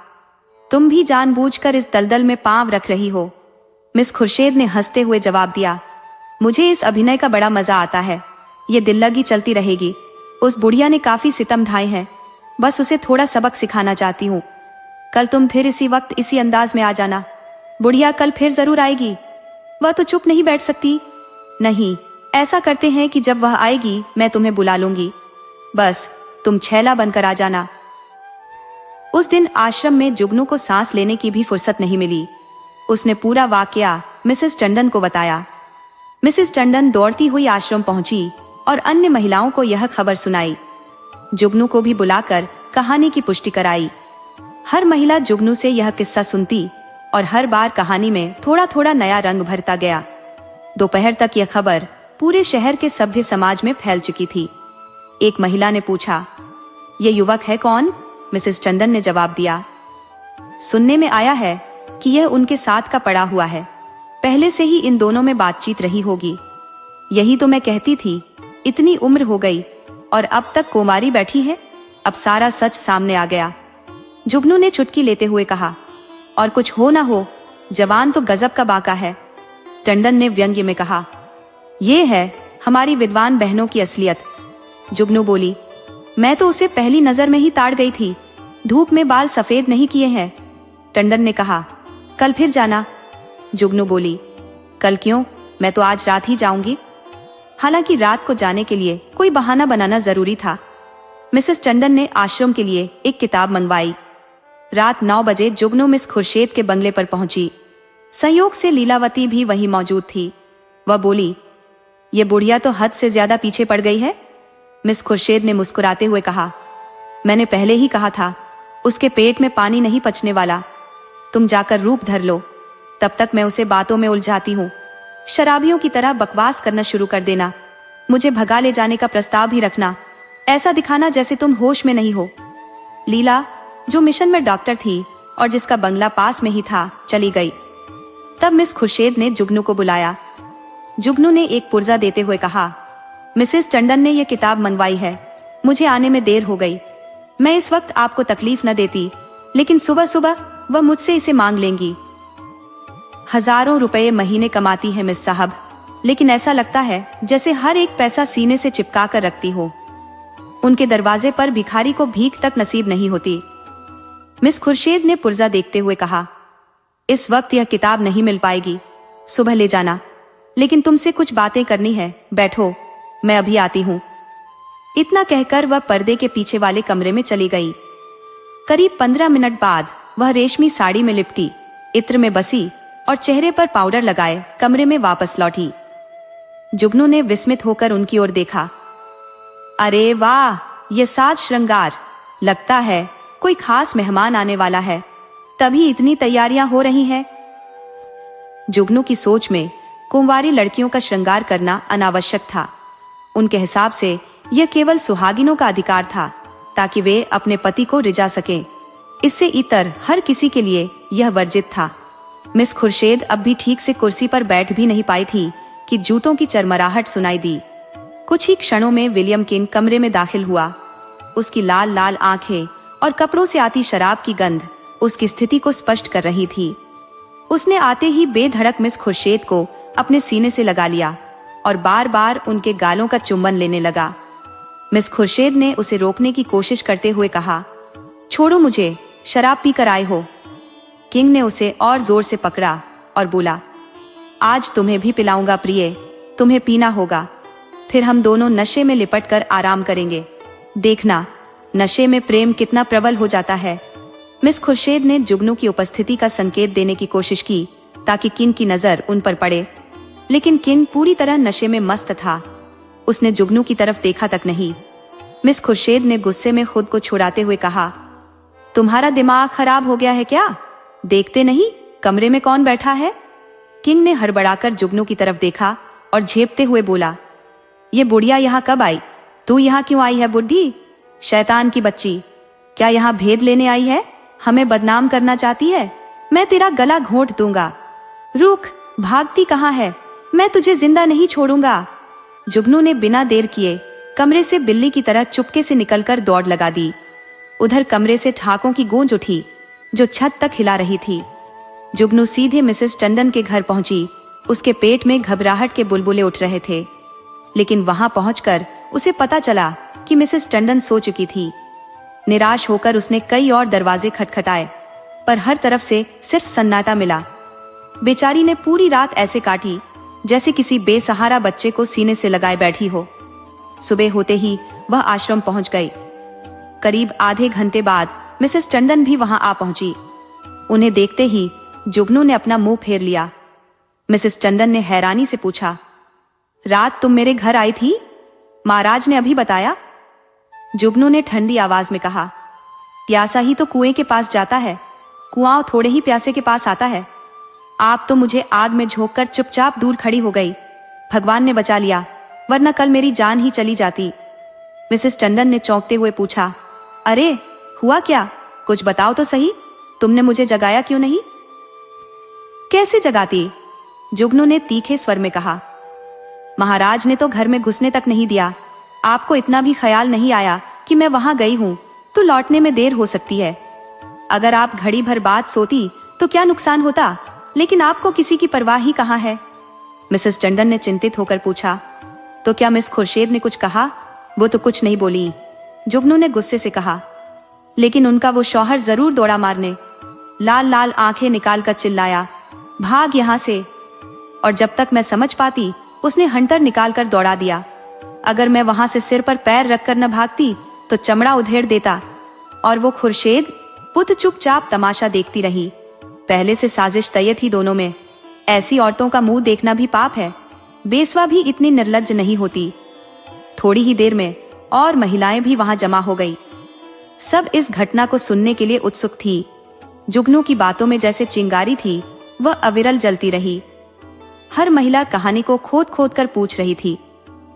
Speaker 1: तुम भी जानबूझकर इस दलदल में पांव रख रही हो। मिस खुर्शीद ने हंसते हुए जवाब दिया, मुझे इस अभिनय का बड़ा मजा आता है। ये दिल लगी चलती रहेगी। उस बुढ़िया ने काफी सितम ढाए हैं, बस उसे थोड़ा सबक सिखाना चाहती हूँ। कल तुम फिर इसी वक्त इसी अंदाज में आ जाना। बुढ़िया कल फिर जरूर आएगी। वह तो चुप नहीं बैठ सकती। नहीं, ऐसा करते हैं कि जब वह आएगी मैं तुम्हें बुला लूंगी, बस तुम छैला बनकर आ जाना। उस दिन आश्रम में जुगनू को सांस लेने की भी फुर्सत नहीं मिली। उसने पूरा वाकया मिसेस टंडन को बताया। मिसेस टंडन दौड़ती हुई आश्रम पहुंची और अन्य महिलाओं को यह खबर सुनाई। जुगनू को भी बुलाकर कहानी की पुष्टि कराई। हर महिला जुगनू से यह किस्सा सुनती और हर बार कहानी में थोड़ा थोड़ा नया रंग भरता गया। दोपहर तक यह खबर पूरे शहर के सभ्य समाज में फैल चुकी थी। एक महिला ने पूछा, ये युवक है कौन? मिसेस टंडन ने जवाब दिया, सुनने में आया है कि यह उनके साथ का पड़ा हुआ है। पहले से ही इन दोनों में बातचीत रही होगी। यही तो मैं कहती थी, इतनी उम्र हो गई और अब तक कुमारी बैठी है। अब सारा सच सामने आ गया। जुगनू ने चुटकी लेते हुए कहा, और कुछ हो ना हो, जवान तो गजब का बाका है। टंडन ने व्यंग्य में कहा, ये है हमारी विद्वान बहनों की असलियत। जुगनू बोली, मैं तो उसे पहली नजर में ही ताड़ गई थी। धूप में बाल सफेद नहीं किए हैं। टंडन ने कहा, कल फिर जाना। जुगनू बोली, कल क्यों? मैं तो आज रात ही जाऊंगी। हालांकि रात को जाने के लिए कोई बहाना बनाना जरूरी था। मिसेस टंडन ने आश्रम के लिए एक किताब मंगवाई। रात 9 बजे जुगनू मिस खुर्शेद के बंगले पर पहुंची। संयोग से लीलावती भी वहीं मौजूद थी। वह बोली, ये बुढ़िया तो हद से ज्यादा पीछे पड़ गई है। मिस खुर्शेद ने मुस्कुराते हुए कहा, मैंने पहले ही कहा था, उसके पेट में पानी नहीं पचने वाला। तुम जाकर रूप धर लो, तब तक मैं उसे बातों में उलझाती हूँ। शराबियों की तरह बकवास करना शुरू कर देना। मुझे भगा ले जाने का प्रस्ताव भी रखना। ऐसा दिखाना जैसे तुम होश में नहीं हो। लीला, जो मिशन में डॉक्टर थी और जिसका बंगला पास में ही था, चली गई। तब मिस खुर्शेद ने जुगनू को बुलाया। जुगनू ने एक पुर्जा देते हुए कहा, मिसेस टंडन ने यह किताब मंगवाई है। मुझे आने में देर हो गई। मैं इस वक्त आपको तकलीफ न देती, लेकिन सुबह सुबह वह मुझसे इसे मांग लेंगी। हजारों रुपए महीने कमाती है मिस साहब, लेकिन ऐसा लगता है जैसे हर एक पैसा सीने से चिपका कर रखती हो। उनके दरवाजे पर भिखारी को भीख तक नसीब नहीं होती। मिस खुर्शेद ने पुर्जा देखते हुए कहा, इस वक्त यह किताब नहीं मिल पाएगी, सुबह ले जाना। लेकिन तुमसे कुछ बातें करनी है, बैठो, मैं अभी आती हूँ। इतना कहकर वह पर्दे के पीछे वाले कमरे में चली गई। करीब 15 मिनट बाद वह रेशमी साड़ी में लिपटी, इत्र में बसी और चेहरे पर पाउडर लगाए कमरे में वापस लौटी। जुगनू ने विस्मित होकर उनकी ओर देखा। अरे वाह, ये साज श्रृंगार! लगता है कोई खास मेहमान आने वाला है, तभी इतनी तैयारियां हो रही हैं। जुगनू की सोच में कुंवारी लड़कियों का श्रृंगार करना अनावश्यक था। उनके हिसाब से यह केवल सुहागिनों का अधिकार था, ताकि वे अपने पति को रिझा सकें। इससे इतर हर किसी के लिए यह वर्जित था। मिस खुर्शेद अब भी ठीक से कुर्सी पर बैठ भी नहीं पाई थी कि जूतों की चरमराहट सुनाई दी। कुछ ही क्षणों में विलियम किंग कमरे में दाखिल हुआ। उसकी लाल लाल आंखें और कपड़ों से आती शराब की गंध उसकी स्थिति को स्पष्ट कर रही थी। उसने आते ही बेधड़क मिस खुर्शेद को अपने सीने से लगा लिया और बार बार उनके गालों का चुम्बन लेने लगा। मिस खुर्शेद ने उसे रोकने की कोशिश करते हुए कहा, छोड़ो मुझे, शराब पी कर आए हो। किंग ने उसे और जोर से पकड़ा और बोला, आज तुम्हें भी पिलाऊंगा प्रिय, तुम्हें पीना होगा। फिर हम दोनों नशे में लिपट कर आराम करेंगे। देखना, नशे में प्रेम कितना प्रबल हो जाता है। मिस खुर्शेद ने जुगनू की उपस्थिति का संकेत देने की कोशिश की ताकि किंग की नजर उन पर पड़े, लेकिन किंग पूरी तरह नशे में मस्त था। उसने जुगनू की तरफ देखा तक नहीं। मिस खुर्शेद ने गुस्से में खुद को छुड़ाते हुए कहा, तुम्हारा दिमाग खराब हो गया है क्या? देखते नहीं कमरे में कौन बैठा है? किंग ने हड़बड़ाकर जुगनू की तरफ देखा और झेपते हुए बोला, ये बुढ़िया यहाँ कब आई? तू यहाँ क्यों आई है बुढ़ी? शैतान की बच्ची, क्या यहाँ भेद लेने आई है? हमें बदनाम करना चाहती है? मैं तेरा गला घोंट दूंगा। रुक, भागती कहाँ है? मैं तुझे जिंदा नहीं छोड़ूंगा। जुगनू ने बिना देर किए कमरे से बिल्ली की तरह चुपके से निकलकर दौड़ लगा दी। उधर कमरे से ठहाकों की गूंज उठी जो छत तक हिला रही थी। जुगनू सीधे मिसेस टंडन के घर पहुंची उसके पेट में घबराहट के बुलबुले उठ रहे थे। लेकिन वहां पहुंचकर उसे पता चला कि मिसेस टंडन सो चुकी थी। निराश होकर उसने कई और दरवाजे खटखटाए, पर हर तरफ से सिर्फ सन्नाटा मिला। बेचारी ने पूरी रात ऐसे काटी जैसे किसी बेसहारा बच्चे को सीने से लगाए बैठी हो। सुबह होते ही वह आश्रम पहुंच गई। करीब आधे घंटे बाद मिसेस टंडन भी वहां आ पहुंची। उन्हें देखते ही जुगनू ने अपना मुंह फेर लिया। मिसेस टंडन ने हैरानी से पूछा, रात तुम मेरे घर आई थी? महाराज ने अभी बताया। जुगनू ने ठंडी आवाज में कहा, प्यासा ही तो कुएं के पास जाता है, कुआं थोड़े ही प्यासे के पास आता है। आप तो मुझे आग में झोंककर चुपचाप दूर खड़ी हो गई। भगवान ने बचा लिया, वरना कल मेरी जान ही चली जाती। मिसेस टंडन ने चौंकते हुए पूछा, अरे हुआ क्या? कुछ बताओ तो सही, तुमने मुझे जगाया क्यों नहीं? कैसे जगाती? जुगनू ने तीखे स्वर में कहा, महाराज ने तो घर में घुसने तक नहीं दिया। आपको इतना भी ख्याल नहीं आया कि मैं वहां गई हूं तो लौटने में देर हो सकती है। अगर आप घड़ी भर बाद सोती तो क्या नुकसान होता, लेकिन आपको किसी की परवाह ही कहां है। मिसेस टंडन ने चिंतित होकर पूछा, तो क्या मिस खुर्शीद ने कुछ कहा? वो तो कुछ नहीं बोली, जुगनू ने गुस्से से कहा। लेकिन उनका वो शौहर जरूर दौड़ा मारने, लाल लाल आंखें निकालकर चिल्लाया, भाग यहां से। और जब तक मैं समझ पाती उसने हंटर निकालकर दौड़ा दिया। अगर मैं वहां से सिर पर पैर रखकर न भागती तो चमड़ा उधेड़ देता। और वो खुर्शीद पुत चुपचाप तमाशा देखती रही। पहले से साजिश तय थी दोनों में। ऐसी औरतों का मुंह देखना भी पाप है। बेसवा भी इतनी निर्लज्ज नहीं होती। थोड़ी ही देर में और महिलाएं भी वहां जमा हो गई। सब इस घटना को सुनने के लिए उत्सुक थी। जुगनू की बातों में जैसे चिंगारी थी, वह अविरल जलती रही। हर महिला कहानी को खोद खोद कर पूछ रही थी।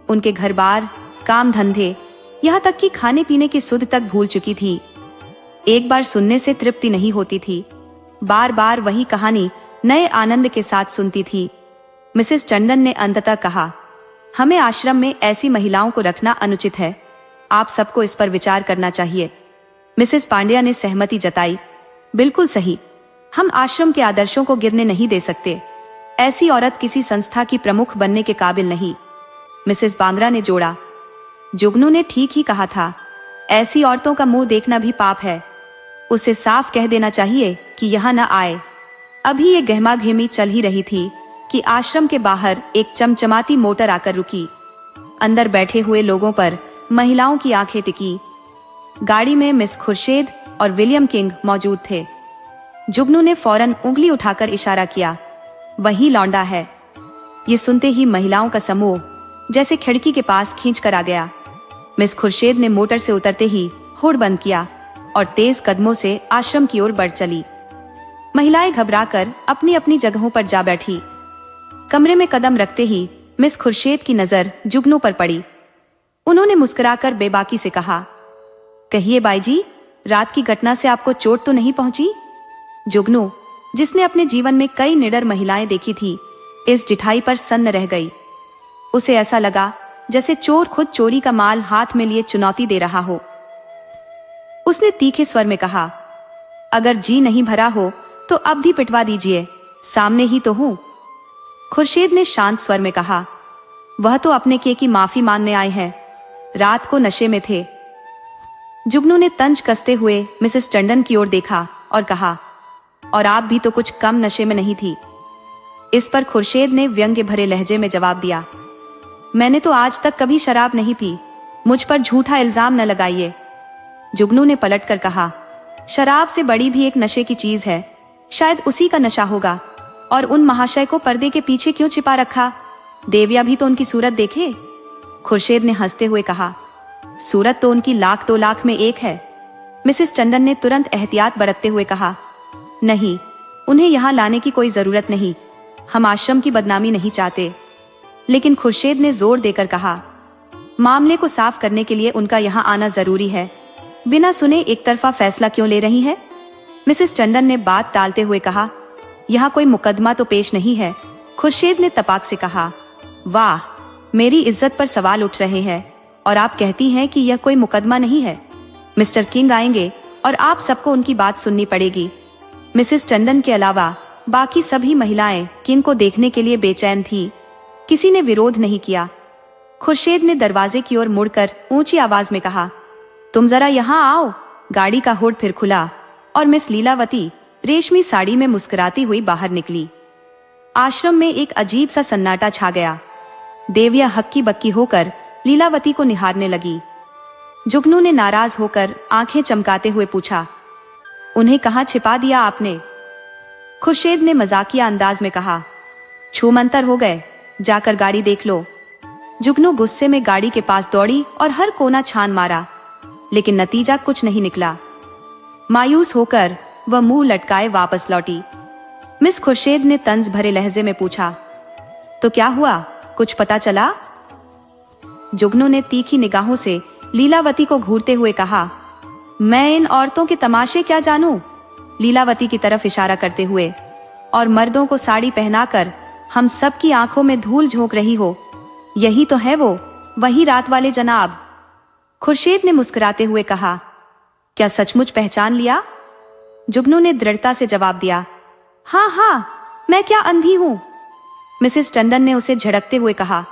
Speaker 1: उनके घर बार, काम धंधे, यहाँ तक कि खाने पीने की सुध तक भूल चुकी थी। एक बार सुनने से तृप्ति नहीं होती थी, बार बार वही कहानी नए आनंद के साथ सुनती थी। मिसेस टंडन ने अंततः कहा, हमें आश्रम में ऐसी महिलाओं को रखना अनुचित है। आप सबको इस पर विचार करना चाहिए। मिसेस पांड्या ने सहमति जताई, बिल्कुल सही, हम आश्रम के आदर्शों को गिरने नहीं दे सकते। ऐसी औरत किसी संस्था की प्रमुख बनने के काबिल नहीं। मिसेस बांगरा ने जोड़ा, जुगनू ने ठीक ही कहा था, ऐसी औरतों का मुंह देखना भी पाप है। उसे साफ कह देना चाहिए कि यहाँ न आए। अभी ये गहमा गहमी चल ही रही थी कि आश्रम के बाहर एक चमचमाती मोटर आकर रुकी। अंदर बैठे हुए लोगों पर महिलाओं की आंखें टिकी। गाड़ी में मिस खुर्शीद और विलियम किंग मौजूद थे। जुगनू ने फौरन उंगली उठाकर इशारा किया, वही लौंडा है। ये सुनते ही महिलाओं का समूह जैसे खिड़की के पास खींच कर आ गया। मिस खुर्शीद ने मोटर से उतरते ही हुड़ बंद किया और तेज कदमों से आश्रम की ओर बढ़ चली। महिलाएं घबराकर अपनी अपनी जगहों पर जा बैठी। कमरे में कदम रखते ही मिस खुर्शीद की नजर जुगनू पर पड़ी। उन्होंने मुस्कुराकर बेबाकी से कहा, कहिए बाई जी, रात की घटना से आपको चोट तो नहीं पहुंची? जुगनू, जिसने अपने जीवन में कई निडर महिलाएं देखी थी, इस डिठाई पर सन्न रह गई। उसे ऐसा लगा जैसे चोर खुद चोरी का माल हाथ में लिए चुनौती दे रहा हो। उसने तीखे स्वर में कहा, अगर जी नहीं भरा हो तो अब भी पिटवा दीजिए, सामने ही तो हूं। खुर्शीद ने शांत स्वर में कहा, वह तो अपने किए की माफी मांगने आए हैं, रात को नशे में थे। जुगनू ने तंज कसते हुए मिसेस टंडन की ओर देखा और कहा, और आप भी तो कुछ कम नशे में नहीं थी। इस पर खुर्शीद ने व्यंग्य भरे लहजे में जवाब दिया, मैंने तो आज तक कभी शराब नहीं पी, मुझ पर झूठा इल्जाम न लगाइए। जुगनू ने पलटकर कहा, शराब से बड़ी भी एक नशे की चीज है, शायद उसी का नशा होगा। और उन महाशय को पर्दे के पीछे क्यों छिपा रखा? देविया भी तो उनकी सूरत देखे। खुर्शीद ने हंसते हुए कहा, सूरत तो उनकी लाख 2 लाख में एक है। मिसेस टंडन ने तुरंत एहतियात बरतते हुए कहा, नहीं, उन्हें यहाँ लाने की कोई जरूरत नहीं, हम आश्रम की बदनामी नहीं चाहते। लेकिन खुर्शीद ने जोर देकर कहा, मामले को साफ करने के लिए उनका यहाँ आना जरूरी है। बिना सुने एक तरफा फैसला क्यों ले रही है? मिसेस टंडन ने बात टालते हुए कहा, यहाँ कोई मुकदमा तो पेश नहीं है। खुर्शीद ने तपाक से कहा, वाह, मेरी इज्जत पर सवाल उठ रहे हैं और आप कहती हैं कि यह कोई मुकदमा नहीं है। मिस्टर किंग आएंगे और आप सबको उनकी बात सुननी पड़ेगी। मिसेस टंडन के अलावा बाकी सभी महिलाएं किन को देखने के लिए बेचैन थी। किसी ने विरोध नहीं किया। खुर्शीद ने दरवाजे की ओर मुड़कर ऊंची आवाज में कहा, तुम जरा यहाँ आओ। गाड़ी का हुड फिर खुला और मिस लीलावती रेशमी साड़ी में मुस्कुराती हुई बाहर निकली। आश्रम में एक अजीब सा सन्नाटा छा गया। देविया हक्की बक्की होकर लीलावती को निहारने लगी। जुगनू ने नाराज होकर आंखें चमकाते हुए पूछा, उन्हें कहाँ छिपा दिया आपने? खुर्शीद ने मजाकिया अंदाज में कहा, छूमंतर हो गए, जाकर गाड़ी देख लो। जुगनू गुस्से में गाड़ी के पास दौड़ी और हर कोना छान मारा, लेकिन नतीजा कुछ नहीं निकला। मायूस होकर वह मुंह लटकाए वापस लौटी। मिस खुर्शीद ने तंज भरे लहजे में पूछा, तो क्या हुआ, कुछ पता चला? जुगनू ने तीखी निगाहों से लीलावती को घूरते हुए कहा, मैं इन औरतों के तमाशे क्या जानूं? लीलावती की तरफ इशारा करते हुए, और मर्दों को साड़ी पहनाकर हम सब की आंखों में धूल झोंक रही हो, यही तो है वो, वही रात वाले जनाब। खुर्शीद ने मुस्कुराते हुए कहा, क्या सचमुच पहचान लिया? जुगनू ने दृढ़ता से जवाब दिया, हाँ हाँ, मैं क्या अंधी हूं? मिसेस टंडन ने उसे झड़कते हुए कहा,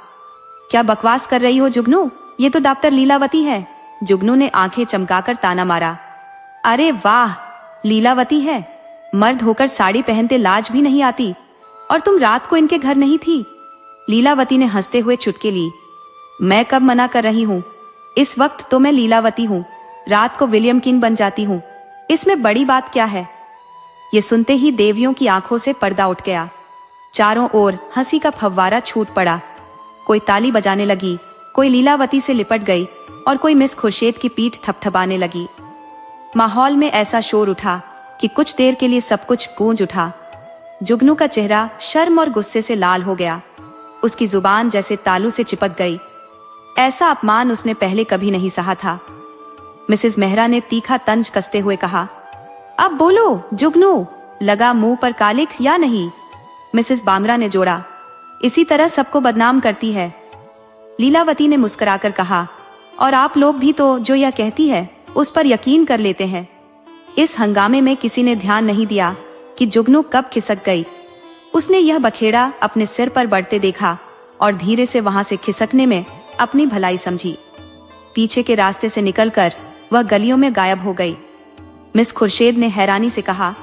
Speaker 1: क्या बकवास कर रही हो जुगनू, ये तो डॉक्टर लीलावती है। जुगनू ने आंखें चमकाकर ताना मारा, अरे वाह, लीलावती है। मर्द होकर साड़ी पहनते लाज भी नहीं आती, और तुम रात को इनके घर नहीं थी? लीलावती ने हंसते हुए चुटकी ली, मैं कब मना कर रही हूँ, इस वक्त तो मैं लीलावती हूँ, रात को विलियम किंग बन जाती हूँ, इसमें बड़ी बात क्या है? ये सुनते ही देवियों की आंखों से पर्दा उठ गया। चारों ओर हंसी का फव्वारा छूट पड़ा। कोई ताली बजाने लगी, कोई लीलावती से लिपट गई और कोई मिस खुर्शीद की पीठ थपथपाने लगी। माहौल में ऐसा शोर उठा कि कुछ देर के लिए सब कुछ गूंज उठा। जुगनू का चेहरा शर्म और गुस्से से लाल हो गया। उसकी जुबान जैसे तालू से चिपक गई। ऐसा अपमान उसने पहले कभी नहीं सहा था। मिसेस मेहरा ने तीखा तंज कसते हुए कहा, अब बोलो जुगनू, लगा मुंह पर कालिक या नहीं? मिसेस बामरा ने जोड़ा, इसी तरह सबको बदनाम करती है। लीलावती ने मुस्कुराकर कहा, और आप लोग भी तो जो यह कहती है उस पर यकीन कर लेते हैं। इस हंगामे में किसी ने ध्यान नहीं दिया कि जुगनू कब खिसक गई। उसने यह बखेड़ा अपने सिर पर बढ़ते देखा और धीरे से वहां से खिसकने में अपनी भलाई समझी। पीछे के रास्ते से निकलकर वह गलियों में गायब हो गई। मिस खुर्शीद ने हैरानी से कहा,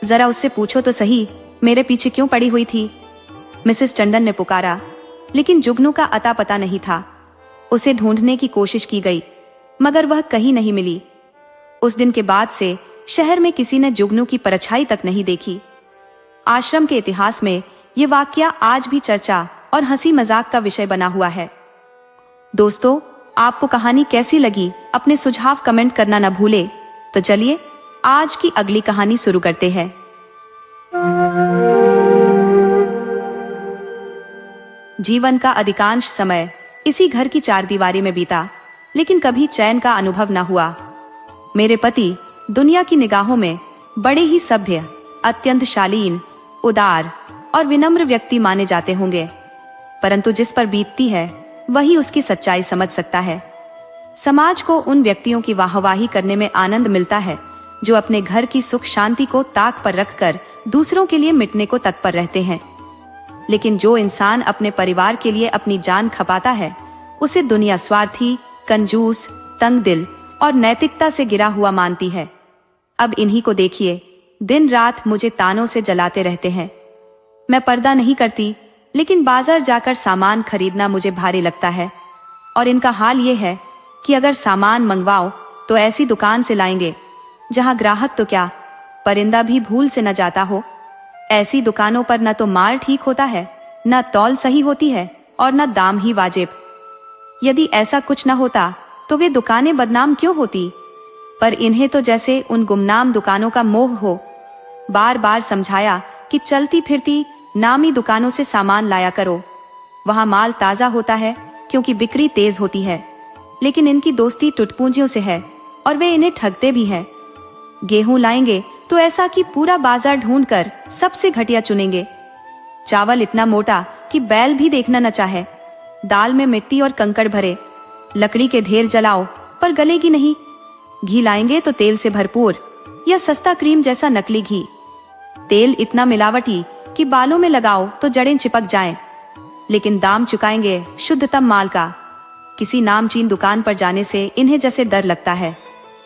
Speaker 1: जरा उससे पूछो तो सही, मेरे पीछे क्यों पड़ी हुई थी? मिसेस टंडन ने पुकारा, लेकिन जुगनू का अता पता नहीं था। उसे ढूंढने की कोशिश की गई, मगर वह कहीं नहीं मिली। उस दिन के बाद से शहर में किसी ने जुगनू की परछाई तक नहीं देखी। आश्रम के इतिहास में ये वाकया आज भी चर्चा और हंसी मजाक का विषय बना हुआ है। दोस्तों, आपको कहानी कैसी लगी, अपने सुझाव कमेंट करना न भूले। तो चलिए आज की अगली कहानी शुरू करते हैं। जीवन का अधिकांश समय इसी घर की चारदीवारी में बीता, लेकिन कभी चैन का अनुभव न हुआ। मेरे पति दुनिया की निगाहों में बड़े ही सभ्य, अत्यंत शालीन, उदार और विनम्र व्यक्ति माने जाते होंगे, परंतु जिस पर बीतती है वही उसकी सच्चाई समझ सकता है। समाज को उन व्यक्तियों की वाहवाही करने में आनंद मिलता है जो अपने घर की सुख शांति को ताक पर रखकर दूसरों के लिए मिटने को तत्पर रहते हैं। लेकिन जो इंसान अपने परिवार के लिए अपनी जान खपाता है, उसे दुनिया स्वार्थी, कंजूस, तंगदिल और नैतिकता से गिरा हुआ मानती है। अब इन्हीं को देखिए, दिन रात मुझे तानों से जलाते रहते हैं। मैं पर्दा नहीं करती, लेकिन बाजार जाकर सामान खरीदना मुझे भारी लगता है। और इनका हाल ये है कि अगर सामान मंगवाओ तो ऐसी दुकान से लाएंगे जहां ग्राहक तो क्या, परिंदा भी भूल से न जाता हो। ऐसी दुकानों पर न तो माल ठीक होता है, न तौल सही होती है और न दाम ही वाजिब। यदि ऐसा कुछ न होता तो वे दुकानें बदनाम क्यों होती? पर इन्हें तो जैसे उन गुमनाम दुकानों का मोह हो। बार बार समझाया कि चलती फिरती नामी दुकानों से सामान लाया करो, वहां माल ताजा होता है क्योंकि बिक्री तेज होती है। लेकिन इनकी दोस्ती टुटपूंजियों से है और वे इन्हें ठगते भी हैं। गेहूं लाएंगे तो ऐसा कि पूरा बाजार ढूंढकर सबसे घटिया चुनेंगे। चावल इतना मोटा कि बैल भी देखना न चाहे। दाल में मिट्टी और कंकड़ भरे। लकड़ी के ढेर जलाओ पर गलेगी नहीं। घी लाएंगे तो तेल से भरपूर या सस्ता क्रीम जैसा नकली घी। तेल इतना मिलावटी कि बालों में लगाओ तो जड़ें चिपक जाएं। लेकिन दाम चुकाएंगे शुद्धतम माल का। किसी नामचीन दुकान पर जाने से इन्हें जैसे डर लगता है।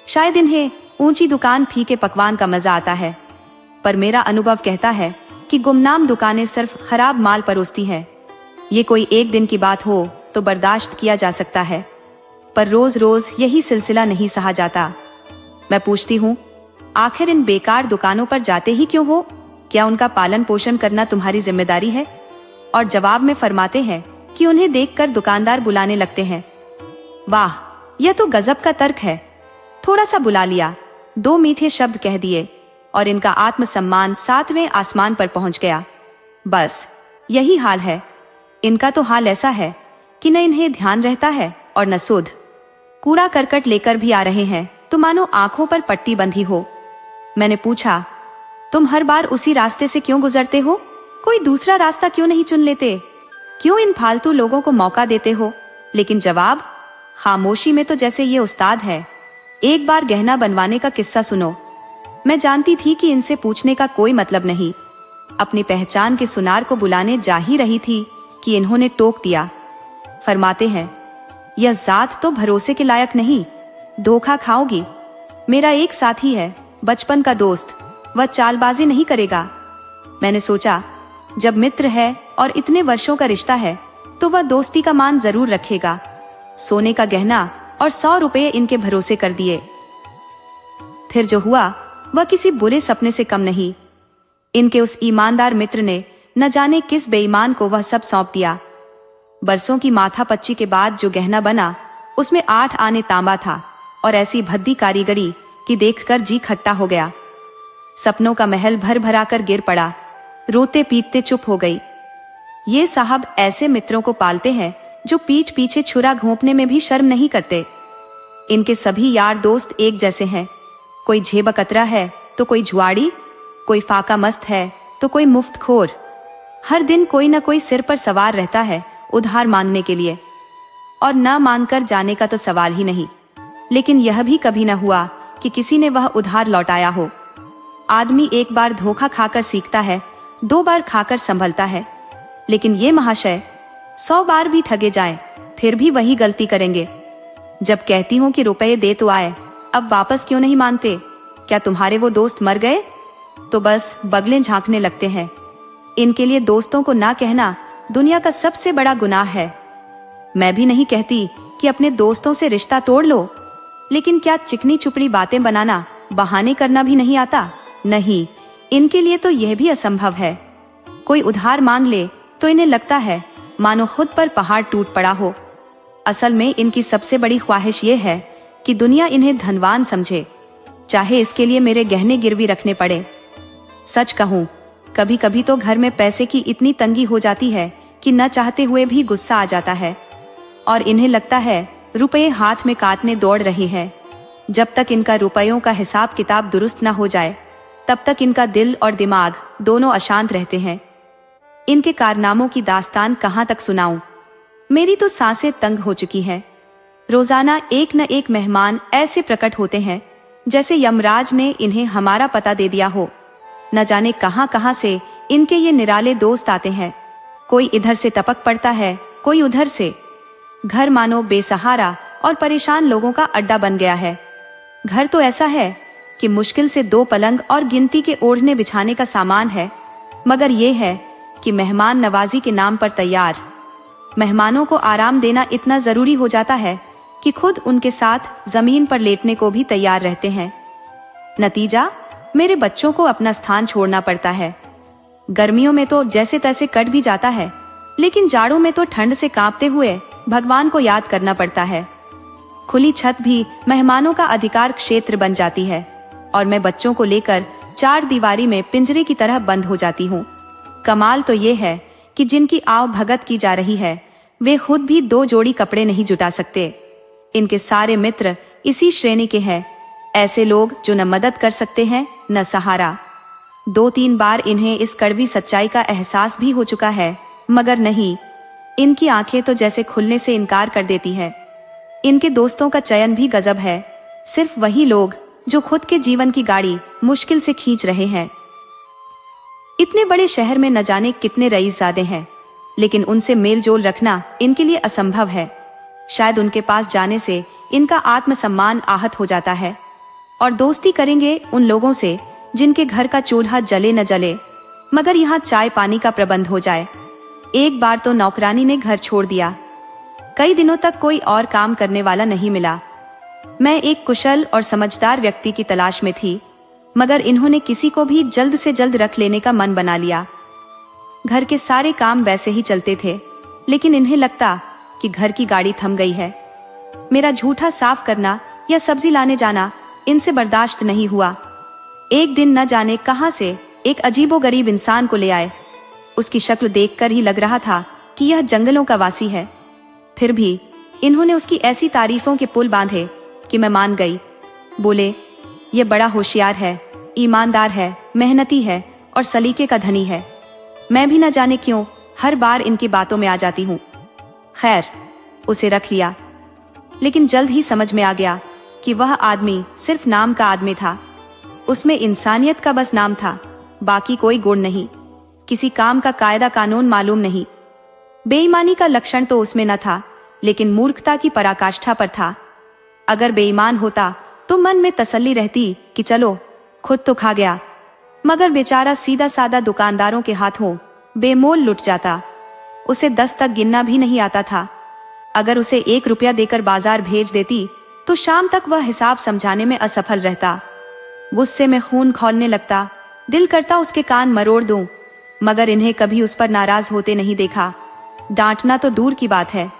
Speaker 1: शायद इन्हें ऊंची दुकान फीके पकवान का मजा आता है, पर मेरा अनुभव कहता है कि गुमनाम दुकानें सिर्फ खराब माल परोसती हैं। ये कोई एक दिन की बात हो तो बर्दाश्त किया जा सकता है, पर रोज रोज यही सिलसिला नहीं सहा जाता। मैं पूछती हूँ, आखिर इन बेकार दुकानों पर जाते ही क्यों हो? क्या उनका पालन पोषण करना तुम्हारी जिम्मेदारी है? और जवाब में फरमाते हैं कि उन्हें देखकर दुकानदार बुलाने लगते हैं। वाह, यह तो गजब का तर्क है। थोड़ा सा बुला लिया, 2 मीठे शब्द कह दिए और इनका आत्मसम्मान 7वें आसमान पर पहुंच गया। बस यही हाल है। इनका तो हाल ऐसा है कि न इन्हें ध्यान रहता है और न सुध। कूड़ा करकट लेकर भी आ रहे हैं तो मानो आंखों पर पट्टी बंधी हो। मैंने पूछा, तुम हर बार उसी रास्ते से क्यों गुजरते हो? कोई दूसरा रास्ता क्यों नहीं चुन लेते? क्यों इन फालतू लोगों को मौका देते हो? लेकिन जवाब खामोशी में तो जैसे ये उस्ताद है। एक बार गहना बनवाने का किस्सा सुनो। मैं जानती थी कि इनसे पूछने का कोई मतलब नहीं। अपनी पहचान के सुनार को बुलाने जा ही रही थी कि इन्होंने टोक दिया। फरमाते हैं, यह जात तो भरोसे के लायक नहीं, धोखा खाओगी। मेरा एक साथी है, बचपन का दोस्त, वह चालबाजी नहीं करेगा। मैंने सोचा, जब मित्र है और इतने वर्षों का रिश्ता है तो वह दोस्ती का मान जरूर रखेगा। सोने का गहना और 100 रुपए इनके भरोसे कर दिए। फिर जो हुआ वह किसी बुरे सपने से कम नहीं। इनके उस ईमानदार मित्र ने न जाने किस बेईमान को वह सब सौंप दिया। बरसों की माथापच्ची के बाद जो गहना बना उसमें 8 आने तांबा था और ऐसी भद्दी कारीगरी कि देखकर जी खट्टा हो गया। सपनों का महल भर भरा कर गिर पड़ा। रोते पीटते चुप हो गई। ये साहब ऐसे मित्रों को पालते हैं जो पीठ पीछे छुरा घोंपने में भी शर्म नहीं करते। इनके सभी यार दोस्त एक जैसे हैं। कोई झेबकतरा है तो कोई जुआड़ी, कोई फाका मस्त है तो कोई मुफ्तखोर। हर दिन कोई न कोई सिर पर सवार रहता है उधार मांगने के लिए, और न मांगकर जाने का तो सवाल ही नहीं। लेकिन यह भी कभी न हुआ कि किसी ने वह उधार लौटाया हो। आदमी एक बार धोखा खाकर सीखता है, 2 बार खाकर संभलता है, लेकिन ये महाशय 100 बार भी ठगे जाएं, फिर भी वही गलती करेंगे। जब कहती हूँ कि रुपए दे तो आए, अब वापस क्यों नहीं मानते? क्या तुम्हारे वो दोस्त मर गए? तो बस बगलें झांकने लगते हैं। इनके लिए दोस्तों को ना कहना दुनिया का सबसे बड़ा गुनाह है। मैं भी नहीं कहती कि अपने दोस्तों से रिश्ता तोड़ लो, लेकिन क्या चिकनी चुपड़ी बातें बनाना, बहाने करना भी नहीं आता? नहीं, इनके लिए तो यह भी असंभव है। कोई उधार मांग ले तो इन्हें लगता है मानो खुद पर पहाड़ टूट पड़ा हो। असल में इनकी सबसे बड़ी ख्वाहिश ये है कि दुनिया इन्हें धनवान समझे, चाहे इसके लिए मेरे गहने गिरवी रखने पड़े। सच कहूँ, कभी कभी तो घर में पैसे की इतनी तंगी हो जाती है कि न चाहते हुए भी गुस्सा आ जाता है, और इन्हें लगता है रुपये हाथ में काटने दौड़ रहे हैं। जब तक इनका रुपयों का हिसाब किताब दुरुस्त न हो जाए, तब तक इनका दिल और दिमाग दोनों अशांत रहते हैं। इनके कारनामों की दास्तान कहाँ तक सुनाऊं? मेरी तो सांसें तंग हो चुकी हैं। रोजाना एक न एक मेहमान ऐसे प्रकट होते हैं जैसे यमराज ने इन्हें हमारा पता दे दिया हो। न जाने कहां कहां से इनके ये निराले दोस्त आते हैं। कोई इधर से टपक पड़ता है, कोई उधर से। घर मानो बेसहारा और परेशान लोगों का अड्डा बन गया है। घर तो ऐसा है कि मुश्किल से 2 पलंग और गिनती के ओढ़ने बिछाने का सामान है, मगर ये है कि मेहमान नवाजी के नाम पर तैयार। मेहमानों को आराम देना इतना जरूरी हो जाता है कि खुद उनके साथ जमीन पर लेटने को भी तैयार रहते हैं। नतीजा, मेरे बच्चों को अपना स्थान छोड़ना पड़ता है। गर्मियों में तो जैसे तैसे कट भी जाता है, लेकिन जाड़ों में तो ठंड से कांपते हुए भगवान को याद करना पड़ता है। खुली छत भी मेहमानों का अधिकार क्षेत्र बन जाती है, और मैं बच्चों को लेकर 4 दीवारी में पिंजरे की तरह बंद हो जाती हूँ। कमाल तो ये है कि जिनकी आव भगत की जा रही है, वे खुद भी 2 जोड़ी कपड़े नहीं जुटा सकते। इनके सारे मित्र इसी श्रेणी के हैं, ऐसे लोग जो न मदद कर सकते हैं न सहारा। 2-3 बार इन्हें इस कड़वी सच्चाई का एहसास भी हो चुका है, मगर नहीं, इनकी आंखें तो जैसे खुलने से इनकार कर देती है। इनके दोस्तों का चयन भी गजब है, सिर्फ वही लोग जो खुद के जीवन की गाड़ी मुश्किल से खींच रहे हैं। इतने बड़े शहर में न जाने कितने रईसजादे हैं, लेकिन उनसे मेल जोल रखना इनके लिए असंभव है। शायद उनके पास जाने से इनका आत्मसम्मान आहत हो जाता है और दोस्ती करेंगे उन लोगों से जिनके घर का चूल्हा जले न जले, मगर यहाँ चाय पानी का प्रबंध हो जाए। एक बार तो नौकरानी ने घर छोड़ दिया। कई दिनों तक कोई और काम करने वाला नहीं मिला। मैं एक कुशल और समझदार व्यक्ति की तलाश में थी, मगर इन्होंने किसी को भी जल्द से जल्द रख लेने का मन बना लिया। घर के सारे काम वैसे ही चलते थे, लेकिन इन्हें लगता कि घर की गाड़ी थम गई है। मेरा झूठा साफ करना या सब्जी लाने जाना इनसे बर्दाश्त नहीं हुआ। एक दिन न जाने कहां से एक अजीबोगरीब इंसान को ले आए। उसकी शक्ल देखकर ही लग रहा था कि यह जंगलों का वासी है। फिर भी इन्होंने उसकी ऐसी तारीफों के पुल बांधे कि मैं मान गई। बोले, यह बड़ा होशियार है, ईमानदार है, मेहनती है और सलीके का धनी है। मैं भी न जाने क्यों हर बार इनकी बातों में आ जाती हूँ। खैर, उसे रख लिया, लेकिन जल्द ही समझ में आ गया कि वह आदमी सिर्फ नाम का आदमी था। उसमें इंसानियत का बस नाम था, बाकी कोई गुण नहीं। किसी काम का कायदा कानून मालूम नहीं। बेईमानी का लक्षण तो उसमें न था, लेकिन मूर्खता की पराकाष्ठा पर था। अगर बेईमान होता तो मन में तसल्ली रहती कि चलो खुद तो खा गया, मगर बेचारा सीधा साधा दुकानदारों के हाथों बेमोल लुट जाता। उसे 10 तक गिनना भी नहीं आता था। अगर उसे 1 रुपया देकर बाजार भेज देती तो शाम तक वह हिसाब समझाने में असफल रहता। गुस्से में खून खौलने लगता। दिल करता उसके कान मरोड़ दूं, मगर इन्हें कभी उस पर नाराज होते नहीं देखा। डांटना तो दूर की बात है।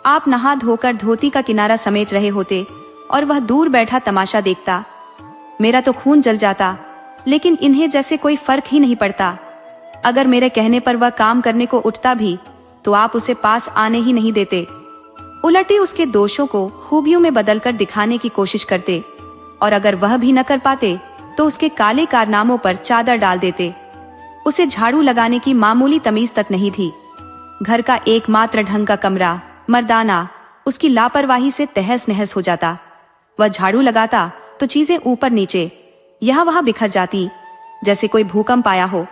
Speaker 1: आप नहा धोकर धोती का किनारा समेट रहे होते और वह दूर बैठा तमाशा देखता। मेरा तो खून जल जाता, लेकिन इन्हें जैसे कोई फर्क ही नहीं पड़ता। अगर मेरे कहने पर वह काम करने को उठता भी तो आप उसे पास आने ही नहीं देते। उलटे उसके दोषों को खूबियों में बदलकर दिखाने की कोशिश करते, और अगर वह भी न कर पाते तो उसके काले कारनामों पर चादर डाल देते। उसे झाड़ू लगाने की मामूली तमीज तक नहीं थी। घर का एकमात्र ढंग का कमरा, मर्दाना, उसकी लापरवाही से तहस नहस हो जाता। वह झाड़ू लगाता तो चीजें ऊपर नीचे, यहाँ वहां बिखर जाती, जैसे कोई भूकंप आया हो।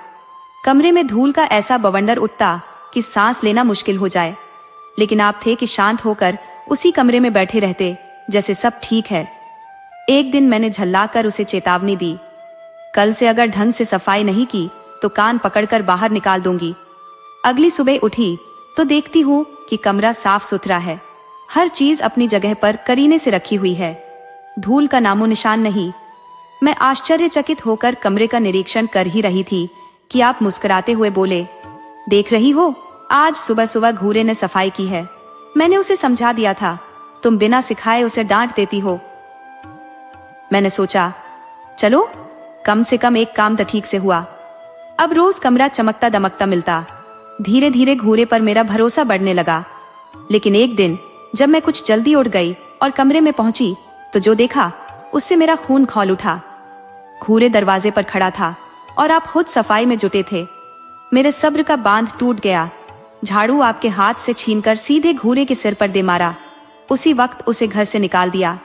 Speaker 1: कमरे में धूल का ऐसा बवंडर उठता कि सांस लेना मुश्किल हो जाए। लेकिन आप थे कि शांत होकर उसी कमरे में बैठे रहते, जैसे सब ठीक है। एक दिन मैंने झल्लाकर उसे चेतावनी दी, कल से अगर ढंग से सफाई नहीं की तो कान पकड़कर बाहर निकाल दूंगी। अगली सुबह उठी तो देखती हूँ कि कमरा साफ सुथरा है। हर चीज अपनी जगह पर करीने से रखी हुई है। धूल का नामो निशान नहीं। मैं आश्चर्यचकित होकर कमरे का निरीक्षण कर ही रही थी कि आप मुस्कुराते हुए बोले, देख रही हो, आज सुबह सुबह घूरे ने सफाई की है। मैंने उसे समझा दिया था, तुम बिना सिखाए उसे डांट देती हो। मैंने सोचा, चलो कम से कम एक काम तो ठीक से हुआ। अब रोज कमरा चमकता दमकता मिलता। धीरे धीरे घूरे पर मेरा भरोसा बढ़ने लगा। लेकिन एक दिन जब मैं कुछ जल्दी उठ गई और कमरे में पहुंची तो जो देखा उससे मेरा खून खौल उठा। घूरे दरवाजे पर खड़ा था और आप खुद सफाई में जुटे थे। मेरे सब्र का बांध टूट गया। झाड़ू आपके हाथ से छीनकर सीधे घूरे के सिर पर दे मारा। उसी वक्त उसे घर से निकाल दिया।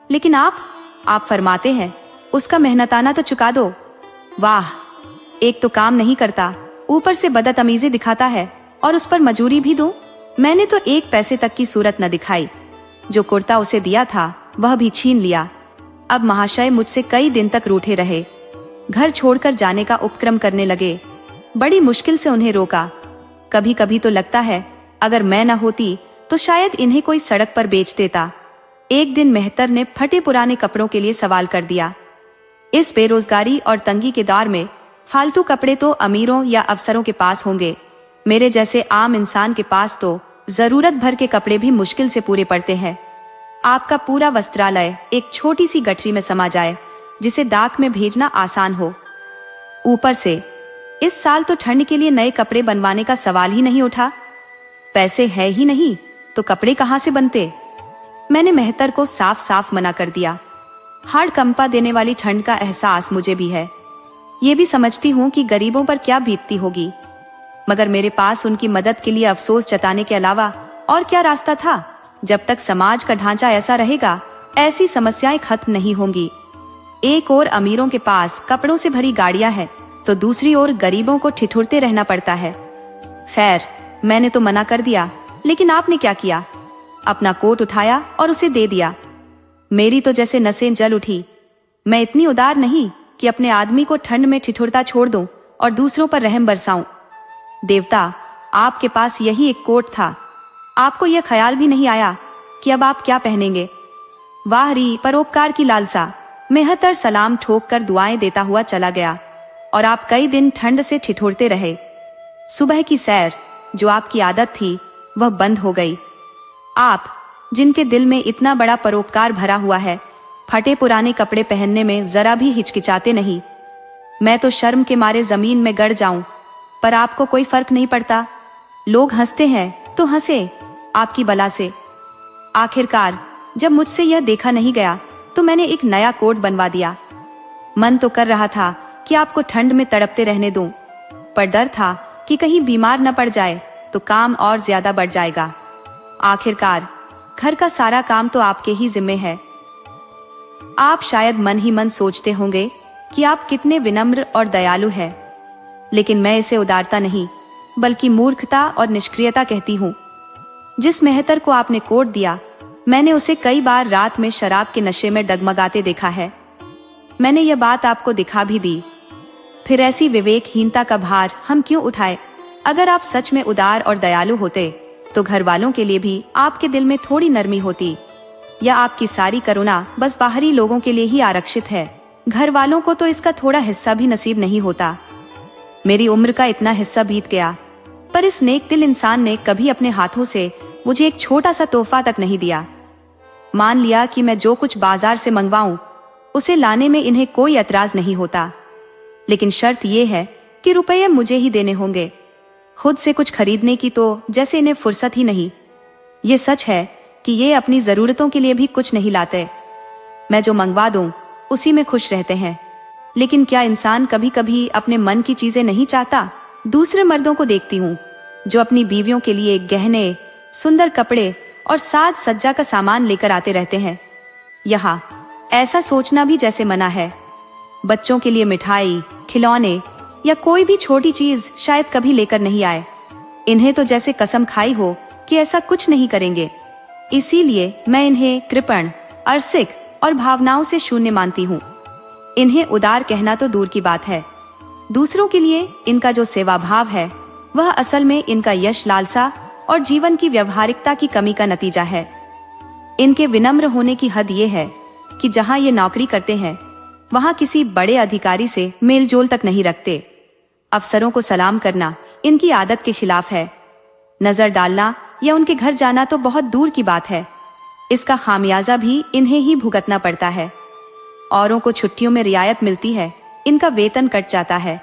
Speaker 1: लेकिन आप फरमाते हैं, उसका मेहनताना तो चुका दो। वाह, एक तो काम नहीं करता, ऊपर से बदतमीजी दिखाता है और उस पर मजूरी भी दो। मैंने तो 1 पैसे तक की सूरत न दिखाई। जो कुर्ता उसे दिया था वह भी छीन लिया। अब महाशय मुझसे कई दिन तक रूठे रहे। घर छोड़कर जाने का उपक्रम करने लगे। बड़ी मुश्किल से उन्हें रोका। कभी कभी तो लगता है अगर मैं न होती तो शायद इन्हें कोई सड़क पर बेच देता। एक दिन मेहतर ने फटे पुराने कपड़ों के लिए सवाल कर दिया। इस बेरोजगारी और तंगी के दौर में फालतू कपड़े तो अमीरों या अफसरों के पास होंगे, मेरे जैसे आम इंसान के पास तो जरूरत भर के कपड़े भी मुश्किल से पूरे पड़ते हैं। आपका पूरा वस्त्रालय एक छोटी सी गठरी में समा जाए जिसे डाक में भेजना आसान हो। ऊपर से इस साल तो ठंड के लिए नए कपड़े बनवाने का सवाल ही नहीं उठा। पैसे है ही नहीं तो कपड़े कहां से बनते। मैंने मेहतर को साफ साफ मना कर दिया। हाड़ कंपा देने वाली ठंड का एहसास मुझे भी है। ये भी समझती हूँ कि गरीबों पर क्या बीतती होगी, मगर मेरे पास उनकी मदद के लिए अफसोस जताने के अलावा और क्या रास्ता था। जब तक समाज का ढांचा ऐसा रहेगा, ऐसी समस्याएं खत्म नहीं होंगी। एक और अमीरों के पास कपड़ों से भरी गाड़ियां हैं, तो दूसरी ओर गरीबों को ठिठुरते रहना पड़ता है। खैर, मैंने तो मना कर दिया, लेकिन आपने क्या किया? अपना कोट उठाया और उसे दे दिया। मेरी तो जैसे नसें जल उठी। मैं इतनी उदार नहीं कि अपने आदमी को ठंड में ठिठुरता छोड़ दूं और दूसरों पर रहम बरसाऊं। देवता, आपके पास यही एक कोट था, आपको यह ख्याल भी नहीं आया कि अब आप क्या पहनेंगे? वाह री परोपकार की लालसा। मेहतर सलाम ठोक कर दुआएं देता हुआ चला गया और आप कई दिन ठंड से ठिठुरते रहे। सुबह की सैर, जो आपकी आदत थी, वह बंद हो गई। आप, जिनके दिल में इतना बड़ा परोपकार भरा हुआ है, फटे पुराने कपड़े पहनने में जरा भी हिचकिचाते नहीं। मैं तो शर्म के मारे जमीन में गड़ जाऊं, पर आपको कोई फर्क नहीं पड़ता। लोग हंसते हैं तो हंसे, आपकी बला से। आखिरकार जब मुझसे यह देखा नहीं गया तो मैंने एक नया कोट बनवा दिया। मन तो कर रहा था कि आपको ठंड में तड़पते रहने दूं, पर डर था कि कहीं बीमार न पड़ जाए तो काम और ज्यादा बढ़ जाएगा। आखिरकार घर का सारा काम तो आपके ही जिम्मे है। आप शायद मन ही मन सोचते होंगे कि आप कितने विनम्र और दयालु हैं, लेकिन मैं इसे उदारता नहीं बल्कि मूर्खता और निष्क्रियता कहती हूँ। जिस मेहतर को आपने कोट दिया, मैंने उसे कई बार रात में शराब के नशे में डगमगाते देखा है। मैंने यह बात आपको दिखा भी दी। फिर ऐसी विवेकहीनता का भार हम क्यों उठाए? अगर आप सच में उदार और दयालु होते तो घर वालों के लिए भी आपके दिल में थोड़ी नरमी होती। या आपकी सारी करुणा बस बाहरी लोगों के लिए ही आरक्षित है? घर वालों को तो इसका थोड़ा हिस्सा भी नसीब नहीं होता। मेरी उम्र का इतना हिस्सा बीत गया, पर इस नेक दिल इंसान ने कभी अपने हाथों से मुझे एक छोटा सा तोहफा तक नहीं दिया। मान लिया कि मैं जो कुछ बाजार से मंगवाऊं उसे लाने में इन्हें कोई एतराज नहीं होता, लेकिन शर्त यह है कि रुपये मुझे ही देने होंगे। खुद से कुछ खरीदने की तो जैसे इन्हें फुर्सत ही नहीं। ये सच है कि ये अपनी जरूरतों के लिए भी कुछ नहीं लाते। मैं जो मंगवा दूं उसी में खुश रहते हैं, लेकिन क्या इंसान कभी कभी अपने मन की चीजें नहीं चाहता? दूसरे मर्दों को देखती हूँ जो अपनी बीवियों के लिए गहने, सुंदर कपड़े और साज सज्जा का सामान लेकर आते रहते हैं। यहाँ ऐसा सोचना भी जैसे मना है। बच्चों के लिए मिठाई, खिलौने या कोई भी छोटी चीज शायद कभी लेकर नहीं आए। इन्हें तो जैसे कसम खाई हो कि ऐसा कुछ नहीं करेंगे। इसीलिए मैं इन्हें कृपण, अरसिक और भावनाओं से शून्य मानती हूँ। इन्हें उदार कहना तो दूर की बात है, दूसरों के लिए इनका जो सेवा भाव है वह असल में इनका यश लालसा और जीवन की व्यवहारिकता की कमी का नतीजा है। इनके विनम्र होने की हद ये है कि जहाँ ये नौकरी करते हैं वहाँ किसी बड़े अधिकारी से मेलजोल तक नहीं रखते। अफसरों को सलाम करना इनकी आदत के खिलाफ है। नजर डालना या उनके घर जाना तो बहुत दूर की बात है। इसका खामियाजा भी इन्हें ही भुगतना पड़ता है। औरों को छुट्टियों में रियायत मिलती है, इनका वेतन कट जाता है।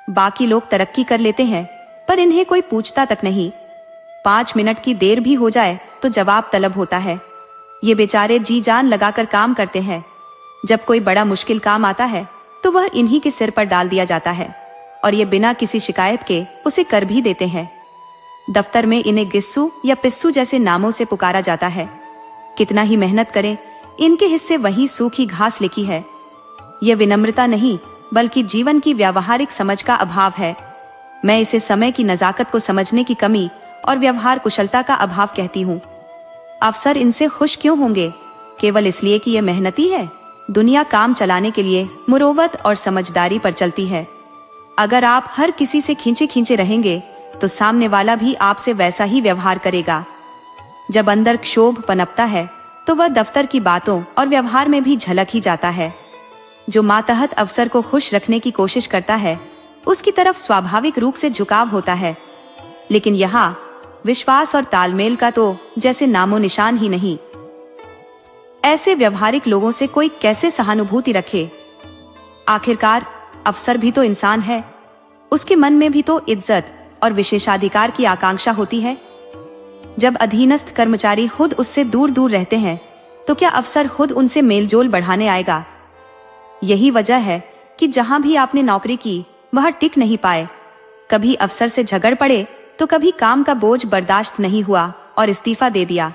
Speaker 1: बाकी लोग तरक्की कर लेते हैं, पर इन्हें कोई पूछता तक नहीं। 5 मिनट की देर भी हो जाए तो जवाब तलब होता है। ये बेचारे जी जान लगाकर काम करते हैं। जब कोई बड़ा मुश्किल काम आता है तो वह इन्हीं के सिर पर डाल दिया जाता है और ये बिना किसी शिकायत के उसे कर भी देते हैं। दफ्तर में इन्हें गिस्सू या पिस्सू जैसे नामों से पुकारा जाता है। कितना ही मेहनत करें, इनके हिस्से वही सूखी घास लिखी है। यह विनम्रता नहीं बल्कि जीवन की व्यावहारिक समझ का अभाव है। मैं इसे समय की नजाकत को समझने की कमी और व्यवहार कुशलता का अभाव कहती हूँ। अफसर इनसे खुश क्यों होंगे? केवल इसलिए कि यह मेहनती है। दुनिया काम चलाने के लिए मुरोवत और समझदारी पर चलती है। अगर आप हर किसी से खींचे खींचे रहेंगे तो सामने वाला भी आपसे वैसा ही व्यवहार करेगा। जब अंदर क्षोभ पनपता है तो वह दफ्तर की बातों और व्यवहार में भी झलक ही जाता है। जो मातहत अफसर को खुश रखने की कोशिश करता है उसकी तरफ स्वाभाविक रूप से झुकाव होता है, लेकिन यहाँ विश्वास और तालमेल का तो जैसे नामो निशान ही नहीं। ऐसे व्यवहारिक लोगों से कोई कैसे सहानुभूति रखे? आखिरकार अफसर भी तो इंसान है, उसके मन में भी तो इज्जत और विशेषाधिकार की आकांक्षा होती है। जब अधीनस्थ कर्मचारी खुद उससे दूर दूर रहते हैं तो क्या अफसर खुद उनसे मेलजोल बढ़ाने आएगा? यही वजह है कि जहां भी आपने नौकरी की वह टिक नहीं पाए। कभी अफसर से झगड़ पड़े तो कभी काम का बोझ बर्दाश्त नहीं हुआ और इस्तीफा दे दिया।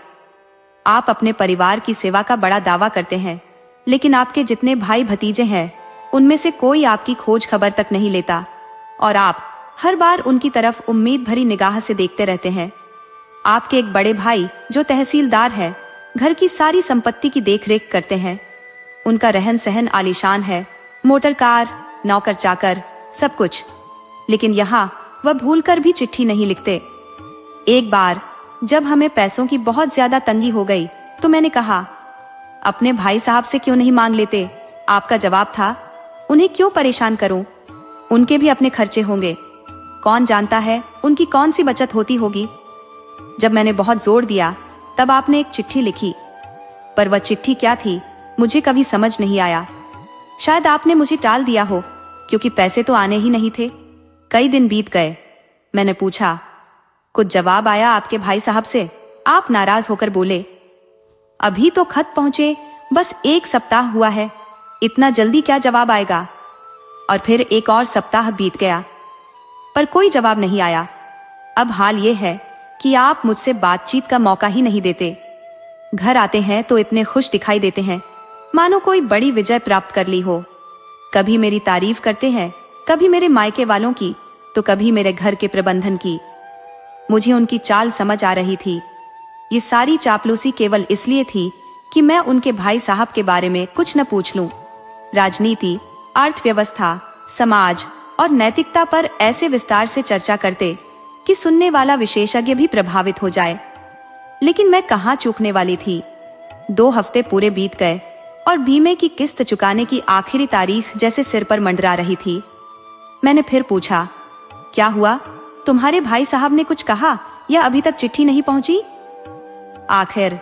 Speaker 1: आप अपने परिवार की सेवा का बड़ा दावा करते हैं, लेकिन आपके जितने भाई भतीजे हैं उनमें से कोई आपकी खोज खबर तक नहीं लेता और आप हर बार उनकी तरफ उम्मीद भरी निगाह से देखते रहते हैं। आपके एक बड़े भाई जो तहसीलदार है, घर की सारी संपत्ति की देखरेख करते हैं। उनका रहन सहन आलीशान है, मोटर कार, नौकर चाकर, सब कुछ। लेकिन यहाँ वह भूलकर भी चिट्ठी नहीं लिखते। एक बार जब हमें पैसों की बहुत ज्यादा तंगी हो गई तो मैंने कहा, अपने भाई साहब से क्यों नहीं मांग लेते? आपका जवाब था, उन्हें क्यों परेशान करूं? उनके भी अपने खर्चे होंगे। कौन जानता है उनकी कौन सी बचत होती होगी। जब मैंने बहुत जोर दिया तब आपने एक चिट्ठी लिखी, पर वह चिट्ठी क्या थी मुझे कभी समझ नहीं आया। शायद आपने मुझे टाल दिया हो, क्योंकि पैसे तो आने ही नहीं थे। कई दिन बीत गए। मैंने पूछा, कुछ जवाब आया आपके भाई साहब से? आप नाराज होकर बोले, अभी तो खत पहुंचे बस 1 सप्ताह हुआ है, इतना जल्दी क्या जवाब आएगा? और फिर एक और सप्ताह बीत गया, पर कोई जवाब नहीं आया। अब हाल ये है कि आप मुझसे बातचीत का मौका ही नहीं देते। घर आते हैं तो इतने खुश दिखाई देते हैं, मानो कोई बड़ी विजय प्राप्त कर ली हो। कभी मेरी तारीफ करते हैं, कभी मेरे मायके वालों की, तो कभी मेरे घर के प्रबंधन की। मुझे उनकी चाल समझ आ रही थी। ये सारी चापलूसी केवल इसलिए थी कि मैं उनके भाई साहब के बारे में कुछ न पूछ लूं। राजनीति, अर्थव्यवस्था, समाज और नैतिकता पर ऐसे विस्तार से चर्चा करते कि सुनने वाला विशेषज्ञ भी प्रभावित हो जाए। लेकिन मैं कहाँ चूकने वाली थी। 2 हफ्ते पूरे बीत गए और बीमे की किस्त चुकाने की आखिरी तारीख जैसे सिर पर मंडरा रही थी। मैंने फिर पूछा, क्या हुआ? तुम्हारे भाई साहब ने कुछ कहा या अभी तक चिट्ठी नहीं पहुंची? आखिर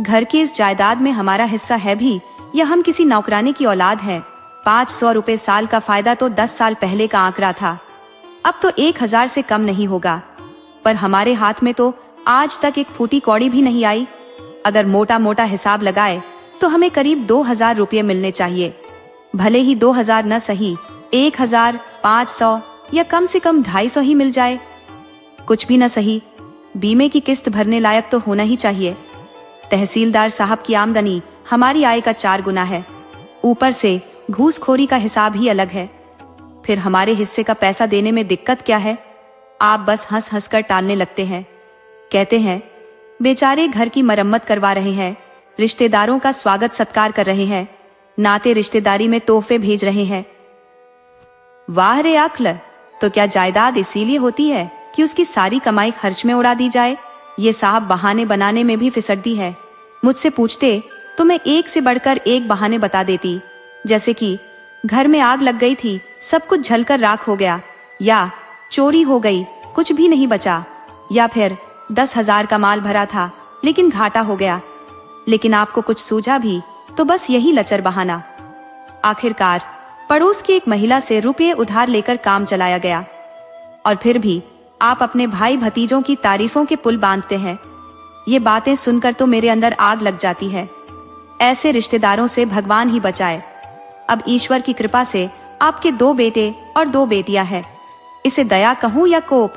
Speaker 1: घर की इस जायदाद में हमारा हिस्सा है भी या हम किसी नौकरानी की औलाद हैं? 500 रुपए साल का फायदा तो 10 साल पहले का आंकड़ा था, अब तो 1000 से कम नहीं होगा। पर हमारे हाथ में तो आज तक एक फूटी कौड़ी भी नहीं आई। अगर मोटा मोटा हिसाब लगाए तो हमें करीब 2000 रुपये मिलने चाहिए। भले ही 2000 न सही, 1500 या कम से कम 250 ही मिल जाए। कुछ भी न सही, बीमे की किस्त भरने लायक तो होना ही चाहिए। तहसीलदार साहब की आमदनी हमारी आय का 4 गुना है। ऊपर से घूसखोरी का हिसाब ही अलग है। फिर हमारे हिस्से का पैसा देने में दिक्कत क्या है? आप बस हंस हंस कर टालने लगते हैं। कहते हैं, बेचारे घर की मरम्मत करवा रहे हैं, रिश्तेदारों का स्वागत सत्कार कर रहे हैं, नाते रिश्तेदारी में तोहफे भेज रहे हैं। वाह रे अक्ल! तो क्या जायदाद इसीलिए होती है कि उसकी सारी कमाई खर्च में उड़ा दी जाए? ये साहब बहाने बनाने में भी फिसड्डी है। मुझसे पूछते तो मैं एक से बढ़कर एक बहाने बता देती, जैसे कि घर में आग लग गई थी, सब कुछ जलकर राख हो गया, या चोरी हो गई, कुछ भी नहीं बचा, या फिर 10,000 का माल भरा था लेकिन घाटा हो गया। लेकिन आपको कुछ सूझा भी तो बस यही लचर बहाना। आखिरकार पड़ोस की एक महिला से रुपये उधार लेकर काम चलाया गया। और फिर भी आप अपने भाई भतीजों की तारीफों के पुल बांधते हैं। ये बातें सुनकर तो मेरे अंदर आग लग जाती है। ऐसे रिश्तेदारों से भगवान ही बचाए। अब ईश्वर की कृपा से आपके 2 बेटे और 2 बेटियां हैं। इसे दया कहूं या कोप,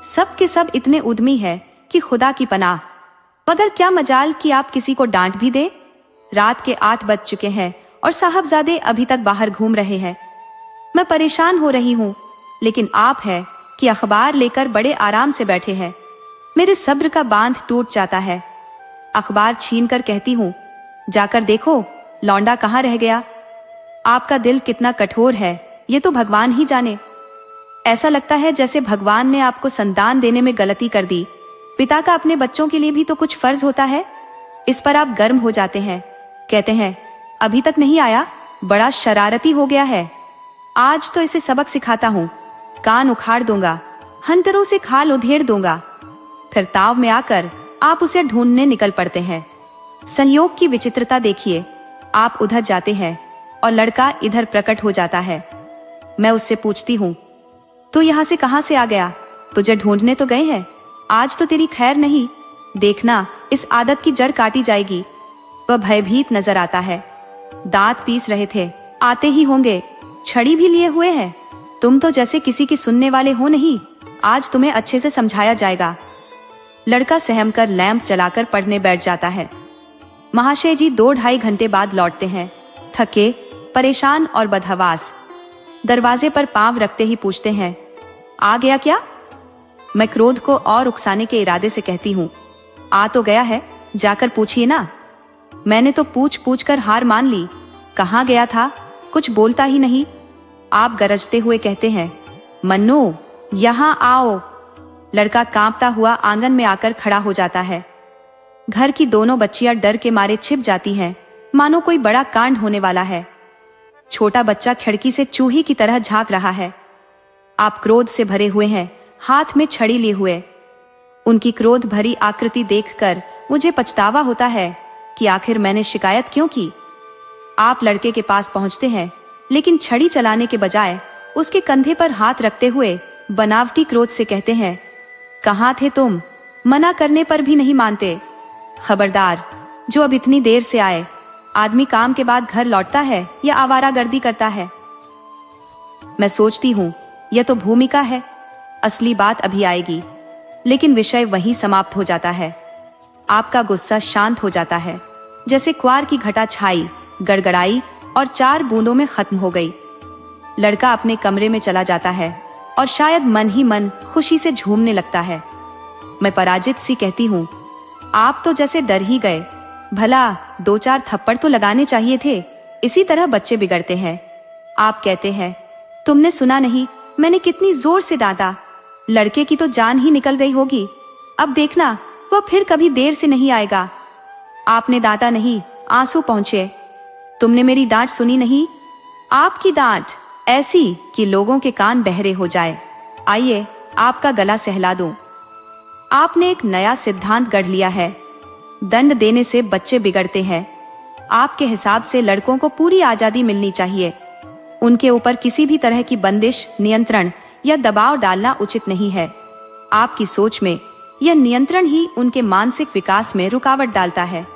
Speaker 1: सब के सब इतने उद्यमी है कि खुदा की पनाह। मगर क्या मजाल कि आप किसी को डांट भी दे। रात के 8 बज चुके हैं और साहबजादे अभी तक बाहर घूम रहे हैं। मैं परेशान हो रही हूँ, लेकिन आप है कि अखबार लेकर बड़े आराम से बैठे हैं। मेरे सब्र का बांध टूट जाता है। अखबार छीनकर कहती हूँ, जाकर देखो लौंडा कहाँ रह गया। आपका दिल कितना कठोर है ये तो भगवान ही जाने। ऐसा लगता है जैसे भगवान ने आपको संतान देने में गलती कर दी। पिता का अपने बच्चों के लिए भी तो कुछ फर्ज होता है। इस पर आप गर्म हो जाते हैं, कहते हैं अभी तक नहीं आया, बड़ा शरारती हो गया है। आज तो इसे सबक सिखाता हूँ, कान उखाड़ दूंगा, हंटरों से खाल उधेड़ दूंगा। फिर ताव में आकर आप उसे ढूंढने निकल पड़ते हैं। संयोग की विचित्रता देखिए, आप उधर जाते हैं और लड़का इधर प्रकट हो जाता है। मैं उससे पूछती हूँ, तू यहाँ से कहाँ से आ गया? तुझे ढूंढने तो गए हैं, आज तो तेरी खैर नहीं, देखना इस आदत की जड़ काटी जाएगी। वह भयभीत नजर आता है। दांत पीस रहे थे, आते ही होंगे, छड़ी भी लिए हुए हैं। तुम तो जैसे किसी की सुनने वाले हो नहीं, आज तुम्हें अच्छे से समझाया जाएगा। लड़का सहमकर लैंप जलाकर पढ़ने बैठ जाता है। महाशय जी 2-2.5 घंटे बाद लौटते हैं, थके परेशान और बदहवास। दरवाजे पर पांव रखते ही पूछते हैं, आ गया क्या? मैं क्रोध को और उकसाने के इरादे से कहती हूँ, आ तो गया है, जाकर पूछिए ना। मैंने तो पूछ पूछ कर हार मान ली। कहाँ गया था? कुछ बोलता ही नहीं। आप गरजते हुए कहते हैं, मन्नू यहाँ आओ। लड़का कांपता हुआ आंगन में आकर खड़ा हो जाता है। घर की दोनों बच्चियां डर के मारे छिप जाती हैं, मानो कोई बड़ा कांड होने वाला है। छोटा बच्चा खिड़की से चूही की तरह झांक रहा है। आप क्रोध से भरे हुए हैं, हाथ में छड़ी लिए हुए। उनकी क्रोध भरी आकृति देखकर मुझे पछतावा होता है कि आखिर मैंने शिकायत क्यों की। आप लड़के के पास पहुंचते हैं, लेकिन छड़ी चलाने के बजाय उसके कंधे पर हाथ रखते हुए बनावटी क्रोध से कहते हैं, कहाँ थे तुम? मना करने पर भी नहीं मानते। खबरदार, जो अब इतनी देर से आए। आदमी काम के बाद घर लौटता है या आवारागर्दी करता है? मैं सोचती हूँ, यह तो भूमिका है, असली बात अभी आएगी। लेकिन विषय वहीं समाप्त हो जाता है। आपका गुस्सा शांत हो जाता है, जैसे क्वार की घटा छाई, गड़गड़ाई और 4 बूंदों में खत्म हो गई। लड़का अपने कमरे में चला जाता है और शायद मन ही मन खुशी से झूमने लगता है। मैं पराजित सी कहती हूँ, आप तो जैसे डर ही गए। भला 2-4 थप्पड़ तो लगाने चाहिए थे, इसी तरह बच्चे बिगड़ते हैं। आप कहते हैं, तुमने सुना नहीं, मैंने कितनी जोर से डांटा। लड़के की तो जान ही निकल गई होगी। अब देखना, वह फिर कभी देर से नहीं आएगा। आपने डांटा नहीं, आंसू पहुंचे। तुमने मेरी डांट सुनी नहीं। आपकी डांट ऐसी कि लोगों के कान बहरे हो जाए। आइए, आपका गला सहला दूं। आपने एक नया सिद्धांत गढ़ लिया है, दंड देने से बच्चे बिगड़ते हैं। आपके हिसाब से लड़कों को पूरी आजादी मिलनी चाहिए। उनके ऊपर किसी भी तरह की बंदिश, नियंत्रण या दबाव डालना उचित नहीं है। आपकी सोच में यह नियंत्रण ही उनके मानसिक विकास में रुकावट डालता है।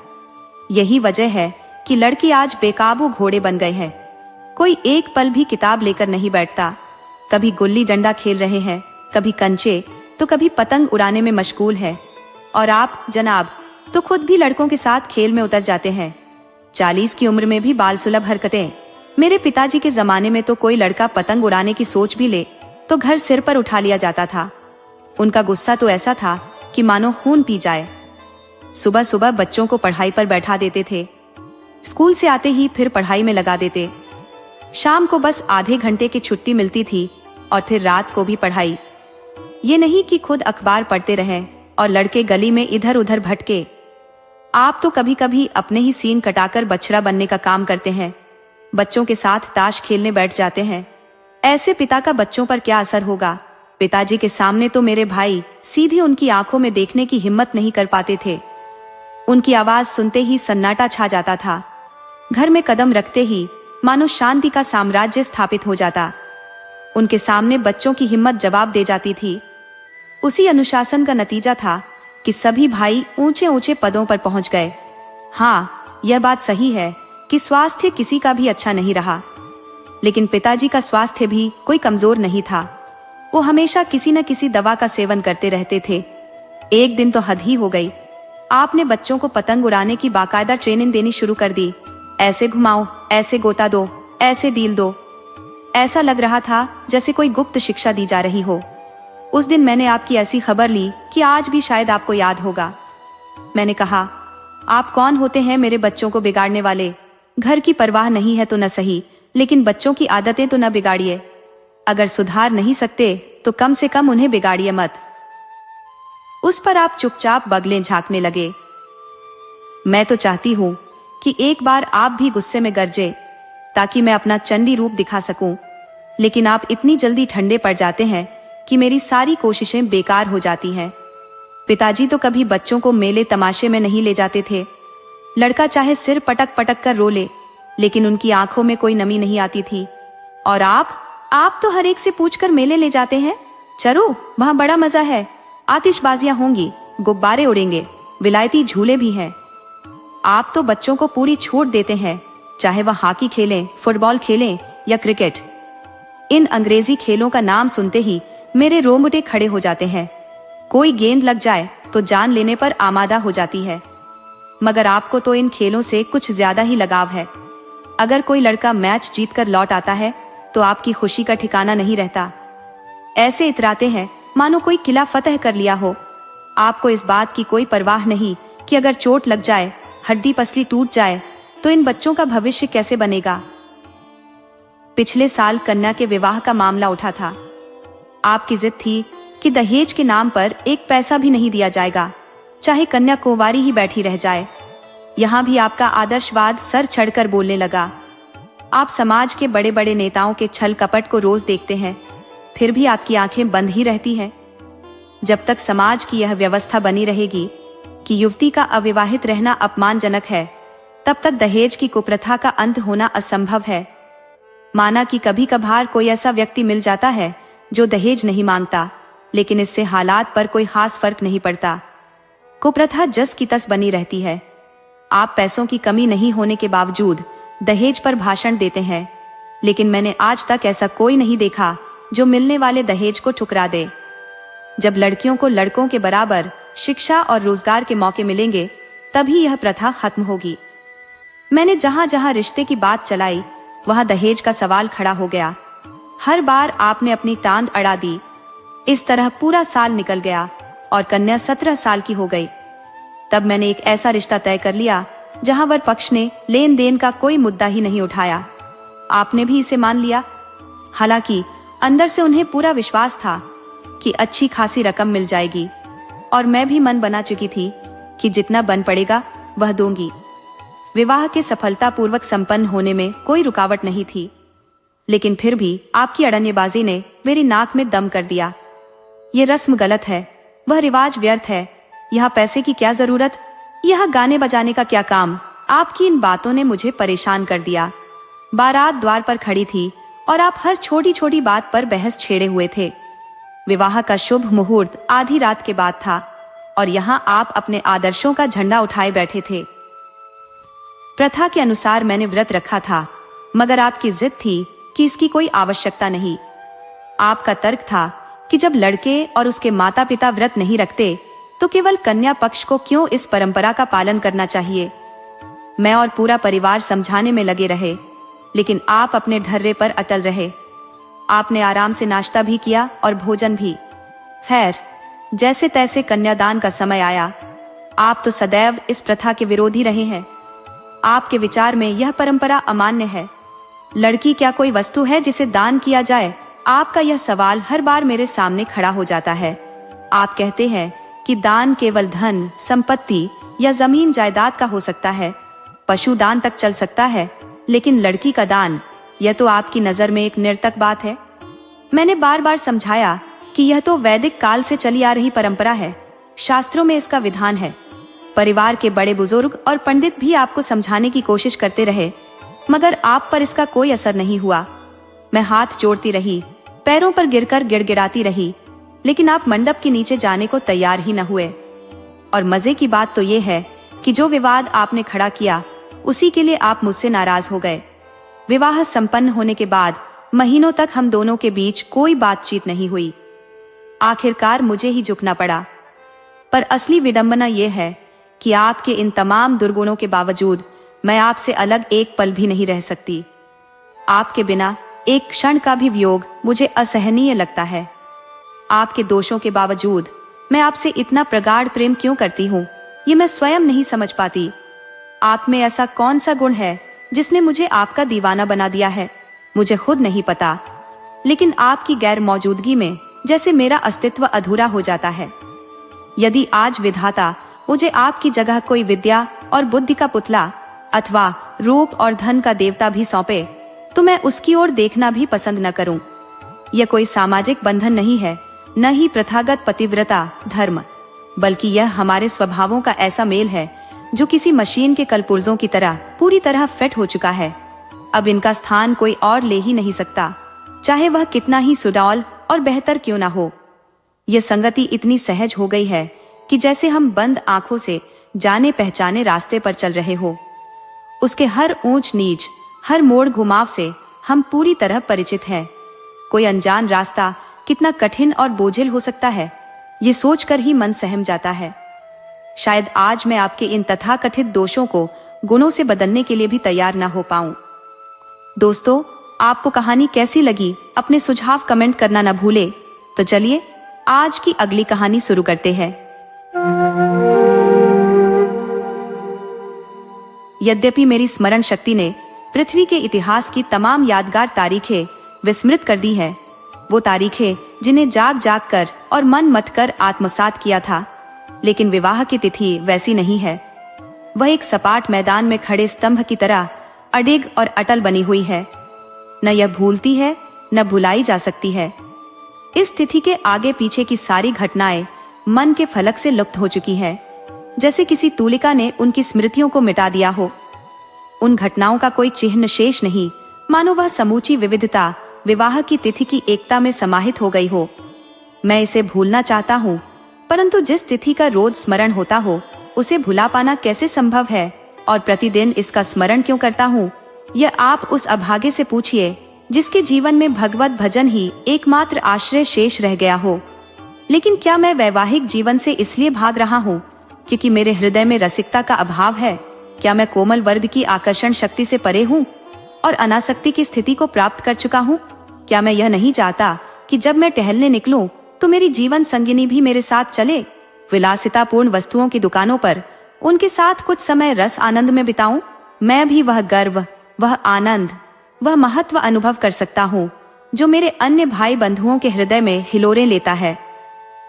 Speaker 1: यही वजह है कि लड़के आज बेकाबू घोड़े बन गए हैं। कोई एक पल भी किताब लेकर नहीं बैठता। कभी गुल्ली डंडा खेल रहे हैं, कभी कंचे, तो कभी पतंग उड़ाने में मशगूल है। और आप जनाब तो खुद भी लड़कों के साथ खेल में उतर जाते हैं। 40 की उम्र में भी बाल सुलभ हरकतें। मेरे पिताजी के जमाने में तो कोई लड़का पतंग उड़ाने की सोच भी ले तो घर सिर पर उठा लिया जाता था। उनका गुस्सा तो ऐसा था कि मानो खून पी जाए। सुबह सुबह बच्चों को पढ़ाई पर बैठा देते थे, स्कूल से आते ही फिर पढ़ाई में लगा देते। शाम को बस आधे घंटे की छुट्टी मिलती थी और फिर रात को भी पढ़ाई। ये नहीं कि खुद अखबार पढ़ते रहें और लड़के गली में इधर उधर भटके। आप तो कभी कभी अपने ही सीन कटाकर बछड़ा बनने का काम करते हैं। बच्चों के साथ ताश खेलने बैठ जाते हैं। ऐसे पिता का बच्चों पर क्या असर होगा? पिताजी के सामने तो मेरे भाई सीधे उनकी आंखों में देखने की हिम्मत नहीं कर पाते थे। उनकी आवाज सुनते ही सन्नाटा छा जाता था। घर में कदम रखते ही मानो शांति का साम्राज्य स्थापित हो जाता। उनके सामने बच्चों की हिम्मत जवाब दे जाती थी। उसी अनुशासन का नतीजा था कि सभी भाई ऊंचे ऊंचे पदों पर पहुंच गए। हाँ, यह बात सही है कि स्वास्थ्य किसी का भी अच्छा नहीं रहा, लेकिन पिताजी का स्वास्थ्य भी कोई कमजोर नहीं था। वो हमेशा किसी न किसी दवा का सेवन करते रहते थे। एक दिन तो हद ही हो गई। आपने बच्चों को पतंग उड़ाने की बाकायदा ट्रेनिंग देनी शुरू कर दी। ऐसे घुमाओ, ऐसे गोता दो, ऐसे डील दो। ऐसा लग रहा था जैसे कोई गुप्त शिक्षा दी जा रही हो। उस दिन मैंने आपकी ऐसी खबर ली कि आज भी शायद आपको याद होगा। मैंने कहा, आप कौन होते हैं मेरे बच्चों को बिगाड़ने वाले? घर की परवाह नहीं है तो न सही, लेकिन बच्चों की आदतें तो न बिगाड़िए। अगर सुधार नहीं सकते तो कम से कम उन्हें बिगाड़िए मत। उस पर आप चुपचाप बगलें झांकने लगे। मैं तो चाहती हूँ कि एक बार आप भी गुस्से में गरजे, ताकि मैं अपना चंडी रूप दिखा सकूं। लेकिन आप इतनी जल्दी ठंडे पड़ जाते हैं कि मेरी सारी कोशिशें बेकार हो जाती हैं। पिताजी तो कभी बच्चों को मेले तमाशे में नहीं ले जाते थे। लड़का चाहे सिर पटक पटक कर रो ले, लेकिन उनकी आंखों में कोई नमी नहीं आती थी। और आप तो हर एक से पूछकर मेले ले जाते हैं। चलो, वहां बड़ा मजा है। आतिशबाजियां होंगी, गुब्बारे उड़ेंगे, विलायती झूले भी हैं। आप तो बच्चों को पूरी छूट देते हैं, चाहे वह हॉकी खेलें, फुटबॉल खेलें या क्रिकेट। इन अंग्रेजी खेलों का नाम सुनते ही मेरे रोंगटे खड़े हो जाते हैं। कोई गेंद लग जाए तो जान लेने पर आमादा हो जाती है। मगर आपको तो इन खेलों से कुछ ज्यादा ही लगाव है। अगर कोई लड़का मैच जीतकर लौट आता है तो आपकी खुशी का ठिकाना नहीं रहता। ऐसे इतराते हैं मानो कोई किला फतह कर लिया हो। आपको इस बात की कोई परवाह नहीं कि अगर चोट लग जाए, हड्डी पसली टूट जाए तो इन बच्चों का भविष्य कैसे बनेगा। पिछले साल कन्या के विवाह का मामला उठा था। आपकी जिद थी कि दहेज के नाम पर एक पैसा भी नहीं दिया जाएगा, चाहे कन्या कुंवारी ही बैठी रह जाए। यहाँ भी आपका आदर्शवाद सर चढ़कर बोलने लगा। आप समाज के बड़े बड़े नेताओं के छल कपट को रोज देखते हैं, फिर भी आपकी आंखें बंद ही रहती हैं। जब तक समाज की यह व्यवस्था बनी रहेगी कि युवती का अविवाहित रहना अपमानजनक है, तब तक दहेज की कुप्रथा का अंत होना असंभव है। माना कि कभी कभार कोई ऐसा व्यक्ति मिल जाता है जो दहेज नहीं मांगता, लेकिन इससे हालात पर कोई खास फर्क नहीं पड़ता। कुप्रथा जस की तस बनी रहती है। आप पैसों की कमी नहीं होने के बावजूद दहेज पर भाषण देते हैं, लेकिन मैंने आज तक ऐसा कोई नहीं देखा जो मिलने वाले दहेज को ठुकरा दे। जब लड़कियों को लड़कों के बराबर शिक्षा और रोजगार के मौके मिलेंगे, तभी यह प्रथा खत्म होगी। मैंने जहां जहां रिश्ते की बात चलाई, वहां दहेज का सवाल खड़ा हो गया। हर बार आपने अपनी टांग अड़ा दी। इस तरह पूरा साल निकल गया और कन्या 17 साल की हो गई। तब मैंने एक ऐसा रिश्ता तय कर लिया जहां वर पक्ष ने लेन देन का कोई मुद्दा ही नहीं उठाया। आपने भी इसे मान लिया। हालांकि अंदर से उन्हें पूरा विश्वास था कि अच्छी खासी रकम मिल जाएगी, और मैं भी मन बना चुकी थी कि जितना बन पड़ेगा वह दूंगी। विवाह के सफलतापूर्वक संपन्न होने में कोई रुकावट नहीं थी, लेकिन फिर भी आपकी अड़न्येबाजी ने मेरी नाक में दम कर दिया। ये रस्म गलत है, वह रिवाज व्यर्थ है, यहाँ पैसे की क्या जरूरत, यह गाने बजाने का क्या काम। आपकी इन बातों ने मुझे परेशान कर दिया। बारात द्वार पर खड़ी थी और आप हर छोटी छोटी बात पर बहस छेड़े हुए थे। विवाह का शुभ मुहूर्त आधी रात के बाद था और यहाँ आप अपने आदर्शों का झंडा उठाए बैठे थे। प्रथा के अनुसार मैंने व्रत रखा था, मगर आपकी जिद थी कि इसकी कोई आवश्यकता नहीं। आपका तर्क था कि जब लड़के और उसके माता पिता व्रत नहीं रखते तो केवल कन्या पक्ष को क्यों इस परंपरा का पालन करना चाहिए। मैं और पूरा परिवार समझाने में लगे रहे, लेकिन आप अपने ढर्रे पर अटल रहे। आपने आराम से नाश्ता भी किया और भोजन भी। खैर, जैसे तैसे कन्यादान का समय आया। आप तो सदैव इस प्रथा के विरोधी रहे हैं। आपके विचार में यह परंपरा अमान्य है। लड़की क्या कोई वस्तु है जिसे दान किया जाए? आपका यह सवाल हर बार मेरे सामने खड़ा हो जाता है। आप कहते हैं कि दान केवल धन, संपत्ति या जमीन जायदाद का हो सकता है, पशु दान तक चल सकता है, लेकिन लड़की का दान, यह तो आपकी नजर में एक निरर्थक बात है। मैंने बार बार समझाया कि यह तो वैदिक काल से चली आ रही परंपरा है, शास्त्रों में इसका विधान है। परिवार के बड़े बुजुर्ग और पंडित भी आपको समझाने की कोशिश करते रहे, मगर आप पर इसका कोई असर नहीं हुआ। मैं हाथ जोड़ती रही, पैरों पर गिरकर गिड़गिड़ाती रही, लेकिन आप मंडप के नीचे जाने को तैयार ही न हुए। और मजे की बात तो ये है कि जो विवाद आपने खड़ा किया, उसी के लिए आप मुझसे नाराज हो गए। विवाह संपन्न होने के बाद महीनों तक हम दोनों के बीच कोई बातचीत नहीं हुई। आखिरकार मुझे ही झुकना पड़ा। पर असली विडंबना यह है कि आपके इन तमाम दुर्गुणों के बावजूद मैं आपसे अलग एक पल भी नहीं रह सकती। आपके बिना एक क्षण का भी वियोग मुझे असहनीय लगता है। आपके दोषों के बावजूद मैं आपसे इतना प्रगाढ़ प्रेम क्यों करती हूँ, ये मैं स्वयं नहीं समझ पाती। आप में ऐसा कौन सा गुण है जिसने मुझे आपका दीवाना बना दिया है? मुझे खुद नहीं पता, लेकिन आपकी गैर मौजूदगी में जैसे मेरा अस्तित्व अधूरा हो जाता है। यदि आज विधाता मुझे आपकी जगह कोई विद्या और बुद्धि का पुतला अथवा रूप और धन का देवता भी सौंपे, तो मैं उसकी ओर देखना भी पसंद न करूं। यह कोई सामाजिक बंधन नहीं है, न ही प्रथागत पतिव्रता धर्म, बल्कि यह हमारे स्वभावों का ऐसा मेल है जो किसी मशीन के कलपुर्जों की तरह पूरी तरह फिट हो चुका है। अब इनका स्थान कोई और ले ही नहीं सकता, चाहे वह कितना ही सुडौल और बेहतर क्यों ना हो। यह संगति इतनी सहज हो गई है कि जैसे हम बंद आंखों से जाने पहचाने रास्ते पर चल रहे हो। उसके हर ऊंच नीच, हर मोड़ घुमाव से हम पूरी तरह परिचित हैं। कोई अनजान रास्ता कितना कठिन और बोझिल हो सकता है, ये सोचकर ही मन सहम जाता है। शायद आज मैं आपके इन तथाकथित दोषों को गुणों से बदलने के लिए भी तैयार न हो पाऊं। दोस्तों, आपको कहानी कैसी लगी अपने सुझाव कमेंट करना न भूले। तो चलिए आज की अगली कहानी शुरू करते हैं। यद्यपि मेरी स्मरण शक्ति ने पृथ्वी के इतिहास की तमाम यादगार तारीखें विस्मृत कर दी है, वो तारीखें जिन्हें जाग जाग कर और मन मत कर आत्मसात किया था, लेकिन विवाह की तिथि वैसी नहीं है। वह एक सपाट मैदान में खड़े स्तंभ की तरह अडिग और अटल बनी हुई है। न यह भूलती है न भुलाई जा सकती है। इस तिथि के आगे पीछे की सारी घटनाएं मन के फलक से लुप्त हो चुकी है, जैसे किसी तूलिका ने उनकी स्मृतियों को मिटा दिया हो। उन घटनाओं का कोई चिन्ह शेष नहीं, मानो वह समूची विविधता विवाह की तिथि की एकता में समाहित हो गई हो। मैं इसे भूलना चाहता हूँ, परंतु जिस तिथि का रोज स्मरण होता हो उसे भुला पाना कैसे संभव है, और प्रतिदिन इसका स्मरण क्यों करता हूँ, यह आप उस अभागे से पूछिए जिसके जीवन में भगवत भजन ही एकमात्र आश्रय शेष रह गया हो। लेकिन क्या मैं वैवाहिक जीवन से इसलिए भाग रहा हूँ क्योंकि मेरे हृदय में रसिकता का अभाव है? क्या मैं कोमल वर्ग की आकर्षण शक्ति से परे हूँ और अनासक्ति की स्थिति को प्राप्त कर चुका हूँ? क्या मैं यह नहीं चाहता कि जब मैं टहलने निकलूं तो मेरी जीवन संगिनी भी मेरे साथ चले, विलासितापूर्ण वस्तुओं की दुकानों पर उनके साथ कुछ समय रस आनंद में बिताऊं? मैं भी वह गर्व, वह आनंद, वह महत्व अनुभव कर सकता हूँ जो मेरे अन्य भाई बंधुओं के हृदय में हिलोरें लेता है।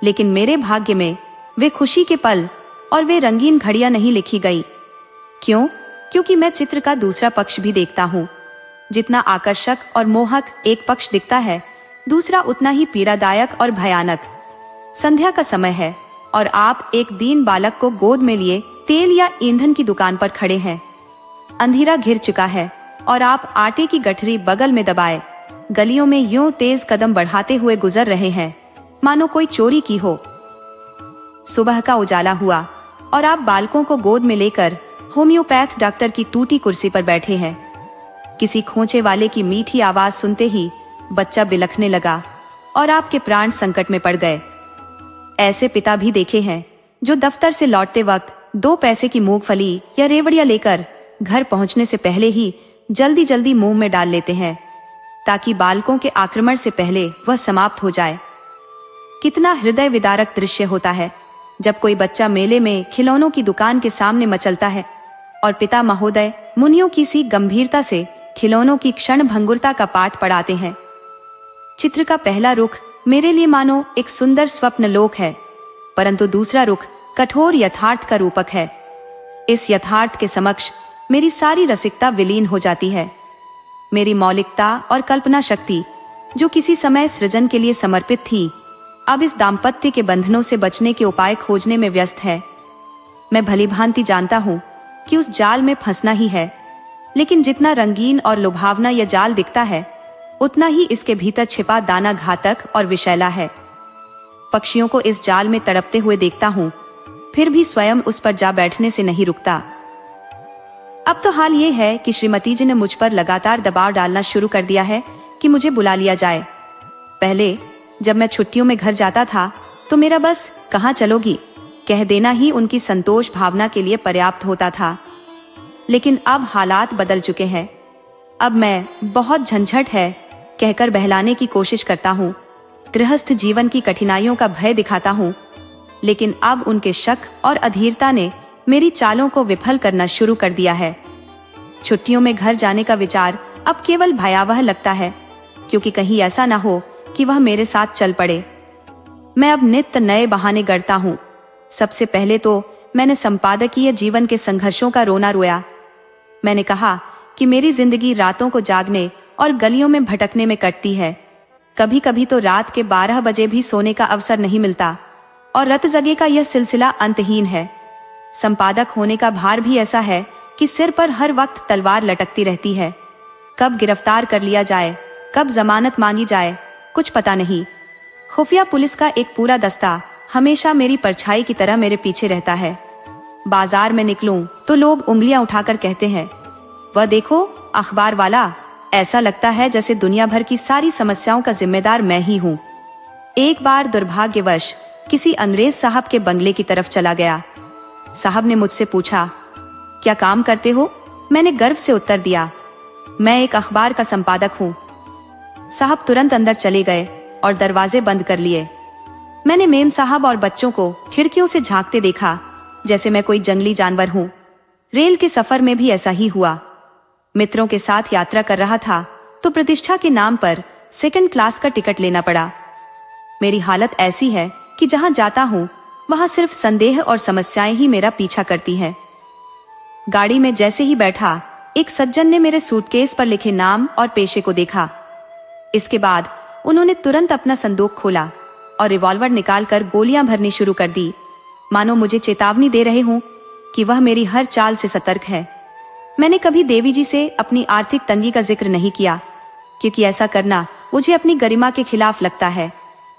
Speaker 1: लेकिन मेरे भाग्य में वे खुशी के पल और वे रंगीन घड़ियां नहीं लिखी गई। क्यों? क्योंकि मैं चित्र का दूसरा पक्ष भी देखता हूँ। जितना आकर्षक और मोहक एक पक्ष दिखता है, दूसरा उतना ही पीड़ादायक और भयानक। संध्या का समय है और आप एक दीन बालक को गोद में लिए तेल या ईंधन की दुकान पर खड़े हैं। अंधेरा घिर चुका है और आप आटे की गठरी बगल में दबाए गलियों में यूं तेज कदम बढ़ाते हुए गुजर रहे हैं मानो कोई चोरी की हो। सुबह का उजाला हुआ और आप बालकों को गोद में लेकर होम्योपैथ डॉक्टर की टूटी कुर्सी पर बैठे हैं। किसी खोंचे वाले की मीठी आवाज सुनते ही बच्चा बिलखने लगा और आपके प्राण संकट में पड़ गए। ऐसे पिता भी देखे हैं जो दफ्तर से लौटते वक्त 2 पैसे की मूंगफली या रेवड़ियां लेकर घर पहुंचने से पहले ही जल्दी जल्दी मुंह में डाल लेते हैं ताकि बालकों के आक्रमण से पहले वह समाप्त हो जाए। कितना हृदय विदारक दृश्य होता है जब कोई बच्चा मेले में खिलौनों की दुकान के सामने मचलता है और पिता महोदय मुनियों की सी गंभीरता से खिलौनों की क्षण भंगुरता का पाठ पढ़ाते हैं। चित्र का पहला रुख मेरे लिए मानो एक सुंदर स्वप्न लोक है, परंतु दूसरा रुख कठोर यथार्थ का रूपक है। इस यथार्थ के समक्ष मेरी सारी रसिकता विलीन हो जाती है। मेरी मौलिकता और कल्पना शक्ति जो किसी समय सृजन के लिए समर्पित थी, अब इस दाम्पत्य के बंधनों से बचने के उपाय खोजने में व्यस्त है। मैं भलीभांति जानता हूँ कि उस जाल में फंसना ही है, लेकिन जितना रंगीन और लुभावना यह जाल दिखता है, उतना ही इसके भीतर छिपा दाना घातक और विषैला है। पक्षियों को इस जाल में तड़पते हुए देखता हूँ, फिर भी स्वयं उस पर जा बैठने से नहीं रुकता। अब तो हाल ये है कि श्रीमती जी ने मुझ पर लगातार दबाव डालना शुरू कर दिया है कि मुझे बुला लिया जाए। पहले जब मैं छुट्टियों में घर जाता था तो मेरा बस कहाँ चलोगी कह देना ही उनकी संतोष भावना के लिए पर्याप्त होता था, लेकिन अब हालात बदल चुके हैं। अब मैं बहुत झंझट है कहकर बहलाने की कोशिश करता हूँ, गृहस्थ जीवन की कठिनाइयों का भय दिखाता हूँ, लेकिन अब उनके शक और अधीरता ने मेरी चालों को विफल करना शुरू कर दिया है। छुट्टियों में घर जाने का विचार अब केवल भयावह लगता है, क्योंकि कहीं ऐसा ना हो कि वह मेरे साथ चल पड़े। मैं अब नित्य नए बहाने गढ़ता हूँ। सबसे पहले तो मैंने संपादकीय जीवन के संघर्षों का रोना रोया। मैंने कहा कि मेरी जिंदगी रातों को जागने और गलियों में भटकने में कटती है। कभी कभी तो रात के 12 बजे भी सोने का अवसर नहीं मिलता और रत जगे का यह सिलसिला अंतहीन है। संपादक होने का भार भी ऐसा है कि सिर पर हर वक्त तलवार लटकती रहती है। कब गिरफ्तार कर लिया जाए, कब जमानत मांगी जाए, कुछ पता नहीं। खुफिया पुलिस का एक पूरा दस्ता हमेशा मेरी परछाई की तरह मेरे पीछे रहता है। बाजार में निकलूं तो लोग उंगलियां उठाकर कहते हैं, वह देखो अखबार वाला। ऐसा लगता है जैसे दुनिया भर की सारी समस्याओं का जिम्मेदार मैं ही हूँ। एक बार दुर्भाग्यवश किसी अंग्रेज साहब के बंगले की तरफ चला गया। साहब ने मुझसे पूछा, क्या काम करते हो? मैंने गर्व से उत्तर दिया, मैं एक अखबार का संपादक हूँ। साहब तुरंत अंदर चले गए और दरवाजे बंद कर लिए। मैंने मेम साहब और बच्चों को खिड़कियों से झांकते देखा, जैसे मैं कोई जंगली जानवर हूँ। रेल के सफर में भी ऐसा ही हुआ। मित्रों के साथ यात्रा कर रहा था तो प्रतिष्ठा के नाम पर सेकंड क्लास का टिकट लेना पड़ा। मेरी हालत ऐसी है कि जहां जाता हूं वहां सिर्फ संदेह और समस्याएं ही मेरा पीछा करती हैं। गाड़ी में जैसे ही बैठा, एक सज्जन ने मेरे सूटकेस पर लिखे नाम और पेशे को देखा। इसके बाद उन्होंने तुरंत अपना संदूक खोला और रिवॉल्वर निकालकर गोलियां भरनी शुरू कर दी, मानो मुझे चेतावनी दे रहे हों कि वह मेरी हर चाल से सतर्क है। मैंने कभी देवी जी से अपनी आर्थिक तंगी का जिक्र नहीं किया, क्योंकि ऐसा करना मुझे अपनी गरिमा के खिलाफ लगता है,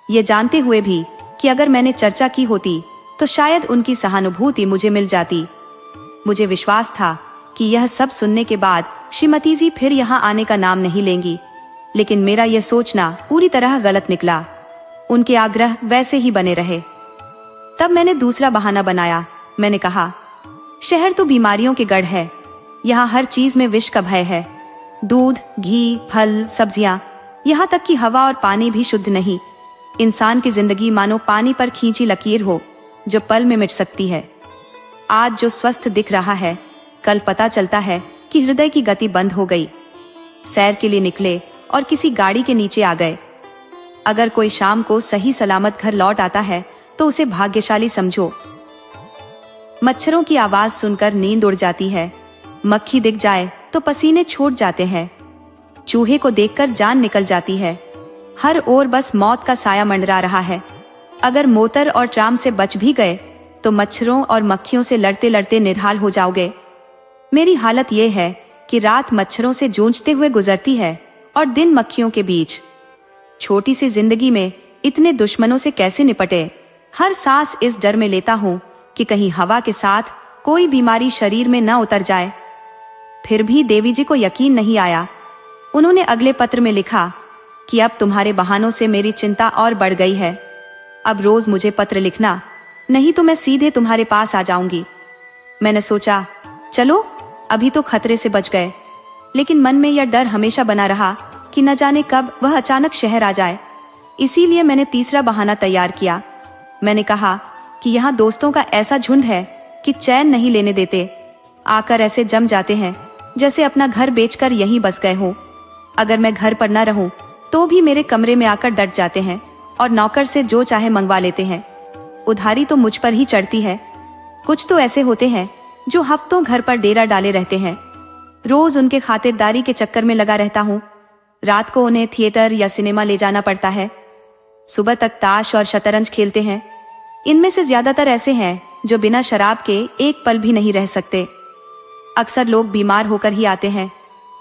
Speaker 1: ये जानते हुए भी कि अगर मैंने चर्चा की होती तो शायद उनकी सहानुभूति मुझे मिल जाती। मुझे विश्वास था कि यह सब सुनने के बाद श्रीमती जी फिर यहाँ आने का नाम नहीं लेंगी, लेकिन मेरा यह सोचना पूरी तरह गलत निकला। उनके आग्रह वैसे ही बने रहे। तब मैंने दूसरा बहाना बनाया। मैंने कहा, शहर तो बीमारियों के गढ़ है, यहाँ हर चीज में विष का भय है। दूध, घी, फल, सब्जियां, यहाँ तक कि हवा और पानी भी शुद्ध नहीं। इंसान की जिंदगी मानो पानी पर खींची लकीर हो, जो पल में मिट सकती है। आज जो स्वस्थ दिख रहा है, कल पता चलता है कि हृदय की गति बंद हो गई। सैर के लिए निकले और किसी गाड़ी के नीचे आ गए। अगर कोई शाम को सही सलामत घर लौट आता है तो उसे भाग्यशाली समझो। मच्छरों की आवाज सुनकर नींद उड़ जाती है, मक्खी दिख जाए तो पसीने छूट जाते हैं, चूहे को देखकर जान निकल जाती है। हर ओर बस मौत का साया मंडरा रहा है। अगर मोटर और ट्राम से बच भी गए तो मच्छरों और मक्खियों से लड़ते लड़ते निढाल हो जाओगे। मेरी हालत यह है कि रात मच्छरों से जूझते हुए गुजरती है और दिन मक्खियों के बीच। छोटी सी जिंदगी में इतने दुश्मनों से कैसे निपटे। हर सांस इस डर में लेता हूँ कि कहीं हवा के साथ कोई बीमारी शरीर में न उतर जाए। फिर भी देवी जी को यकीन नहीं आया। उन्होंने अगले पत्र में लिखा कि अब तुम्हारे बहानों से मेरी चिंता और बढ़ गई है। अब रोज मुझे पत्र लिखना, नहीं तो मैं सीधे तुम्हारे पास आ जाऊंगी। मैंने सोचा, चलो अभी तो खतरे से बच गए, लेकिन मन में यह डर हमेशा बना रहा कि न जाने कब वह अचानक शहर आ जाए। इसीलिए मैंने तीसरा बहाना तैयार किया। मैंने कहा कि यहाँ दोस्तों का ऐसा झुंड है कि चैन नहीं लेने देते। आकर ऐसे जम जाते हैं जैसे अपना घर बेचकर यहीं बस गए हो। अगर मैं घर पर न रहूं तो भी मेरे कमरे में आकर डट जाते हैं और नौकर से जो चाहे मंगवा लेते हैं। उधारी तो मुझ पर ही चढ़ती है। कुछ तो ऐसे होते हैं जो हफ्तों घर पर डेरा डाले रहते हैं। रोज उनके खातिरदारी के चक्कर में लगा रहता हूँ। रात को उन्हें थिएटर या सिनेमा ले जाना पड़ता है। सुबह तक ताश और शतरंज खेलते हैं। इनमें से ज्यादातर ऐसे हैं जो बिना शराब के एक पल भी नहीं रह सकते। अक्सर लोग बीमार होकर ही आते हैं,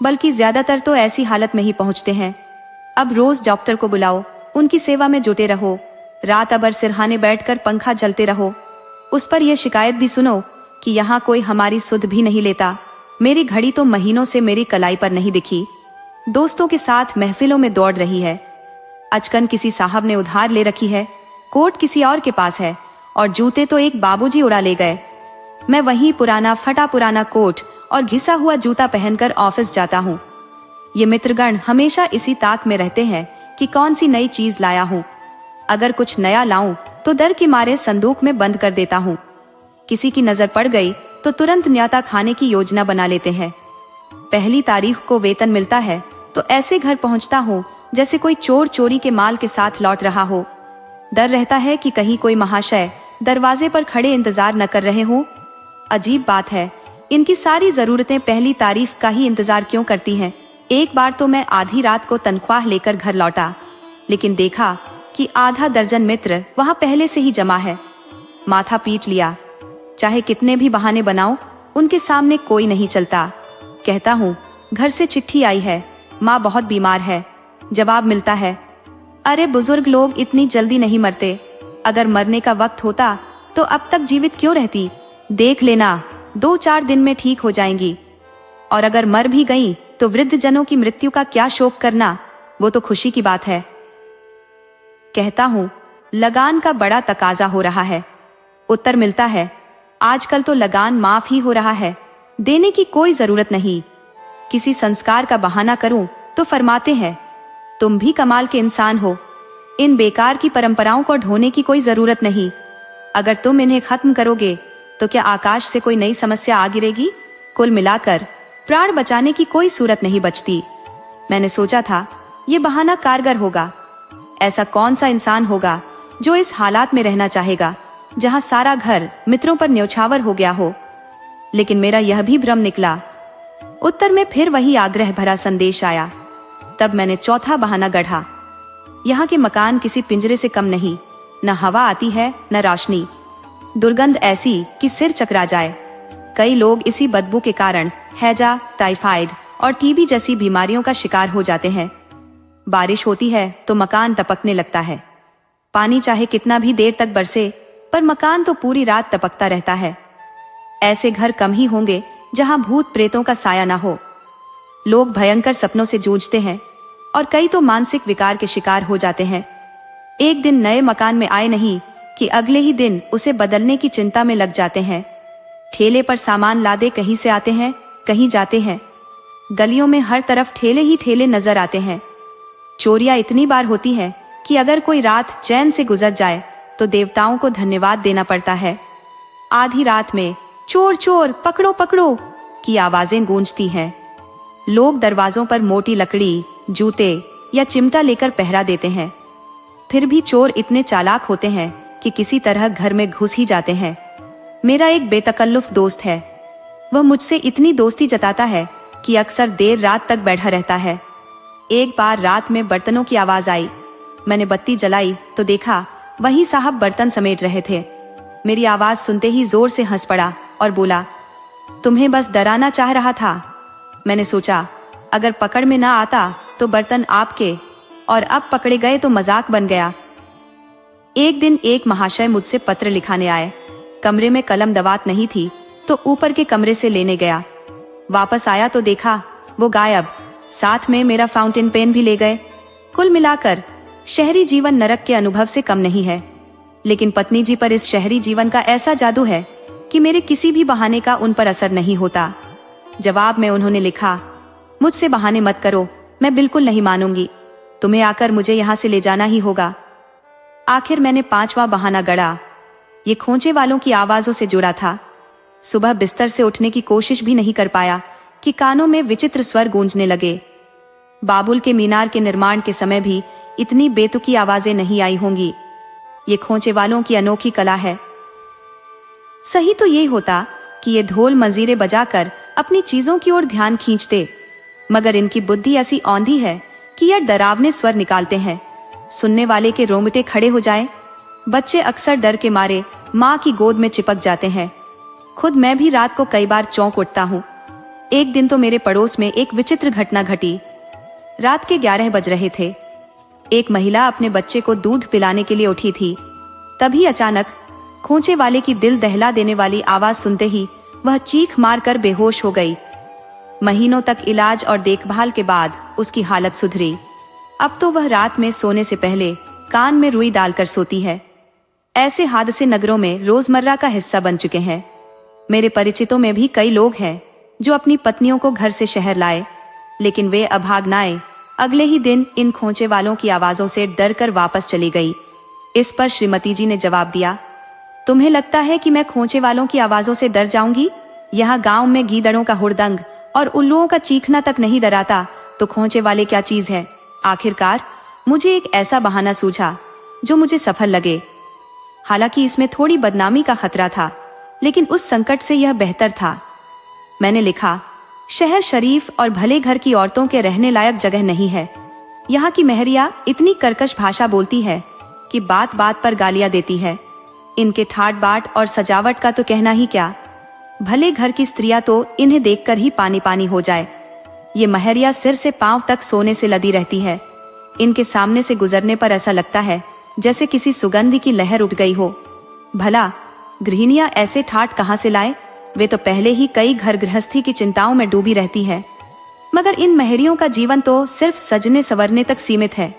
Speaker 1: बल्कि ज्यादातर तो ऐसी हालत में ही पहुंचते हैं। अब रोज डॉक्टर को बुलाओ, उनकी सेवा में जुटे रहो, रात अबर सिरहाने बैठकर पंखा झलते रहो। उस पर यह शिकायत भी सुनो कि यहाँ कोई हमारी सुध भी नहीं लेता। मेरी घड़ी तो महीनों से मेरी कलाई पर नहीं दिखी। दोस्तों के साथ महफिलों में दौड़ रही है। अचकन किसी साहब ने उधार ले रखी है, कोट किसी और के पास है और जूते तो एक बाबूजी उड़ा ले गए। मैं वही पुराना फटा पुराना कोट और घिसा हुआ जूता पहनकर ऑफिस जाता हूँ। ये मित्रगण हमेशा इसी ताक में रहते हैं कि कौन सी नई चीज लाया हूँ। अगर कुछ नया लाऊं तो डर के मारे संदूक में बंद कर देता हूँ। किसी की नजर पड़ गई तो तुरंत न्योता खाने की योजना बना लेते हैं। पहली तारीख को वेतन मिलता है तो ऐसे घर पहुंचता हूँ जैसे कोई चोर चोरी के माल के साथ लौट रहा हो। डर रहता है कि कहीं कोई महाशय दरवाजे पर खड़े इंतजार न कर रहे हों। अजीब बात है, इनकी सारी जरूरतें पहली तारीख का ही इंतजार क्यों करती हैं। एक बार तो मैं आधी रात को तनख्वाह लेकर घर लौटा, लेकिन देखा कि आधा दर्जन मित्र वहां पहले से ही जमा है। माथा पीट लिया। चाहे कितने भी बहाने बनाओ, उनके सामने कोई नहीं चलता। कहता हूँ, घर से चिट्ठी आई है, माँ बहुत बीमार है। जवाब मिलता है, अरे बुजुर्ग लोग इतनी जल्दी नहीं मरते। अगर मरने का वक्त होता तो अब तक जीवित क्यों रहती। देख लेना, 2-4 दिन में ठीक हो जाएंगी। और अगर मर भी गई तो वृद्ध जनों की मृत्यु का क्या शोक करना, वो तो खुशी की बात है। कहता हूँ, लगान का बड़ा तकाजा हो रहा है। उत्तर मिलता है, आजकल तो लगान माफ ही हो रहा है, देने की कोई जरूरत नहीं। किसी संस्कार का बहाना करूं तो फरमाते हैं, तुम भी कमाल के इंसान हो, इन बेकार की परंपराओं को ढोने की कोई जरूरत नहीं। अगर तुम इन्हें खत्म करोगे तो क्या आकाश से कोई नई समस्या आ गिरेगी? कुल मिलाकर प्राण बचाने की कोई सूरत नहीं बचती। मैंने सोचा था ये बहाना कारगर होगा। ऐसा कौन सा इंसान होगा जो इस हालात में रहना चाहेगा जहां सारा घर मित्रों पर न्यौछावर हो गया हो। लेकिन मेरा यह भी भ्रम निकला। उत्तर में फिर वही आग्रह भरा संदेश आया। तब मैंने चौथा बहाना गढ़ा। यहाँ के मकान किसी पिंजरे से कम नहीं, न हवा आती है न रोशनी, दुर्गंध ऐसी कि सिर चकरा जाए। कई लोग इसी बदबू के कारण हैजा, टाइफाइड और टीबी जैसी बीमारियों का शिकार हो जाते हैं। बारिश होती है तो मकान टपकने लगता है। पानी चाहे कितना भी देर तक बरसे, पर मकान तो पूरी रात टपकता रहता है। ऐसे घर कम ही होंगे जहां भूत प्रेतों का साया ना हो। लोग भयंकर सपनों से जूझते हैं और कई तो मानसिक विकार के शिकार हो जाते हैं। एक दिन नए मकान में आए नहीं कि अगले ही दिन उसे बदलने की चिंता में लग जाते हैं। ठेले पर सामान लादे कहीं से आते हैं, कहीं जाते हैं। गलियों में हर तरफ ठेले ही ठेले नजर आते हैं। चोरियां इतनी बार होती है कि अगर कोई रात चैन से गुजर जाए तो देवताओं को धन्यवाद देना पड़ता है। आधी रात में चोर चोर पकड़ो पकड़ो की आवाजें गूंजती हैं। लोग दरवाजों पर मोटी लकड़ी, जूते या चिमटा लेकर पहरा देते हैं। फिर भी चोर इतने चालाक होते हैं कि किसी तरह घर में घुस ही जाते हैं। मेरा एक बेतकल्लुफ दोस्त है। वह मुझसे इतनी दोस्ती जताता है कि अक्सर देर रात तक बैठा रहता है। एक बार रात में बर्तनों की आवाज आई। मैंने बत्ती जलाई तो देखा वही साहब बर्तन समेट रहे थे। मेरी आवाज सुनते ही जोर से हंस पड़ा और बोला, तुम्हें बस डराना चाह रहा था। मैंने सोचा अगर पकड़ में ना आता तो बर्तन आपके, और अब पकड़े गए तो मजाक बन गया। एक दिन एक महाशय मुझसे पत्र लिखाने आए। कमरे में कलम दवात नहीं थी तो ऊपर के कमरे से लेने गया। वापस आया तो देखा वो गायब, साथ में मेरा फाउंटेन पेन भी ले गए। कुल मिलाकर शहरी जीवन नरक के अनुभव से कम नहीं है। लेकिन पत्नी जी पर इस शहरी जीवन का ऐसा जादू है कि मेरे किसी भी बहाने का उन पर असर नहीं होता। जवाब में उन्होंने लिखा, मुझसे बहाने मत करो, मैं बिल्कुल नहीं मानूंगी। तुम्हें आकर मुझे यहाँ से ले जाना ही होगा। आखिर मैंने पांचवा बहाना गढ़ा। ये खोंचे वालों की आवाजों से जुड़ा था। सुबह बिस्तर से उठने की कोशिश भी नहीं कर पाया कि कानों में विचित्र स्वर गूंजने लगे। बाबुल के मीनार के निर्माण के समय भी इतनी बेतुकी आवाजें नहीं आई होंगी। ये खोंचे वालों की अनोखी कला है। सही तो ये होता कि ये ढोल मंजीरे बजाकर अपनी चीजों की ओर ध्यान खींचते, मगर इनकी बुद्धि ऐसी औंधी है कि यह डरावने स्वर निकालते हैं, सुनने वाले के रोंगटे खड़े हो जाए। बच्चे अक्सर डर के मारे माँ की गोद में चिपक जाते हैं। खुद मैं भी रात को कई बार चौंक उठता हूँ। एक दिन तो मेरे पड़ोस में एक विचित्र घटना घटी। रात के 11 बज रहे थे। एक महिला अपने बच्चे को दूध पिलाने के लिए उठी थी। तभी अचानक खोंचे वाले की दिल दहला देने वाली आवाज सुनते ही वह चीख मारकर बेहोश हो गई। महीनों तक इलाज और देखभाल के बाद उसकी हालत सुधरी। अब तो वह रात में सोने से पहले कान में रुई डालकर सोती है। ऐसे हादसे नगरों में रोजमर्रा का हिस्सा बन चुके हैं। मेरे परिचितों में भी कई लोग हैं जो अपनी पत्नियों को घर से शहर लाए, लेकिन वे अभागनाएं अगले ही दिन इन खोंचे वालों की आवाजों से डर कर वापस चली गई। इस पर श्रीमती जी ने जवाब दिया, तुम्हें लगता है कि मैं खोंचे वालों की आवाजों से डर जाऊंगी? यहाँ गांव में गीदड़ों का हुड़दंग और उल्लुओं का चीखना तक नहीं डराता, तो खोंचे वाले क्या चीज है? आखिरकार मुझे एक ऐसा बहाना सूझा जो मुझे सफल लगे। हालांकि इसमें थोड़ी बदनामी का खतरा था, लेकिन उस संकट से यह बेहतर था। मैंने लिखा, शहर शरीफ और भले घर की औरतों के रहने लायक जगह नहीं है। यहाँ की महरिया इतनी कर्कश भाषा बोलती है कि बात बात पर गालियां देती है। इनके ठाट बाट और सजावट का तो कहना ही क्या। भले घर की स्त्रियां तो इन्हें देखकर ही पानी पानी हो जाए। ये महरिया सिर से पांव तक सोने से लदी रहती है। इनके सामने से गुजरने पर ऐसा लगता है जैसे किसी सुगंध की लहर उठ गई हो। भला गृहिणियां ऐसे ठाट कहां से लाए? वे तो पहले ही कई घर गृहस्थी की चिंताओं में डूबी रहती है। मगर इन महरियों का जीवन तो सिर्फ सजने संवरने तक सीमित है।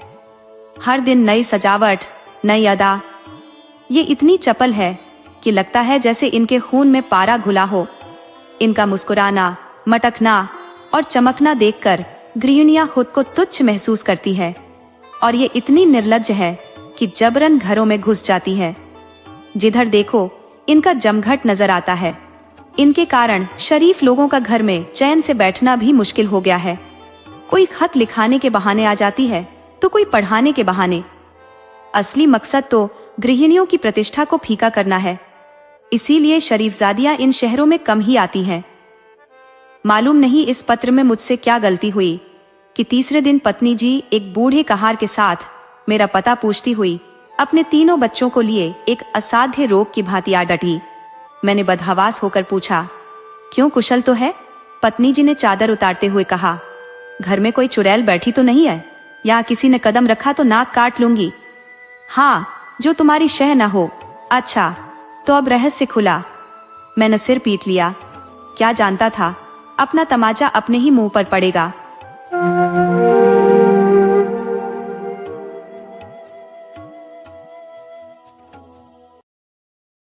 Speaker 1: हर दिन नई सजावट, नई अदा। ये इतनी चपल है कि लगता है जैसे इनके खून में पारा घुला हो। इनका मुस्कुराना, मटकना, और चमकना देखकर गृहिणियां खुद को तुच्छ महसूस करती है और ये इतनी निर्लज्ज है कि जबरन घरों में घुस जाती है। जिधर देखो इनका जमघट नजर आता है। इनके कारण शरीफ लोगों का घर में चैन से बैठना भी मुश्किल हो गया है। कोई खत लिखाने के बहाने आ जाती है तो कोई पढ़ाने के बहाने। असली मकसद तो गृहिणियों की प्रतिष्ठा को फीका करना है। इसीलिए शरीफजादियां इन शहरों में कम ही आती हैं। मालूम नहीं इस पत्र में मुझसे क्या गलती हुई कि तीसरे दिन पत्नी जी एक बूढ़े कहार के साथ मेरा पता पूछती हुई अपने तीनों बच्चों को लिए एक असाध्य रोग की भांति आ डटी। मैंने बदहवास होकर पूछा, क्यों, कुशल तो है? पत्नी जी ने चादर उतारते हुए कहा, घर में कोई चुड़ैल बैठी तो नहीं है, या किसी ने कदम रखा तो नाक काट लूंगी। हाँ, जो तुम्हारी शह न हो। अच्छा, तो अब रहस्य खुला। मैंने सिर पीट लिया। क्या जानता था अपना तमाचा अपने ही मुंह पर पड़ेगा।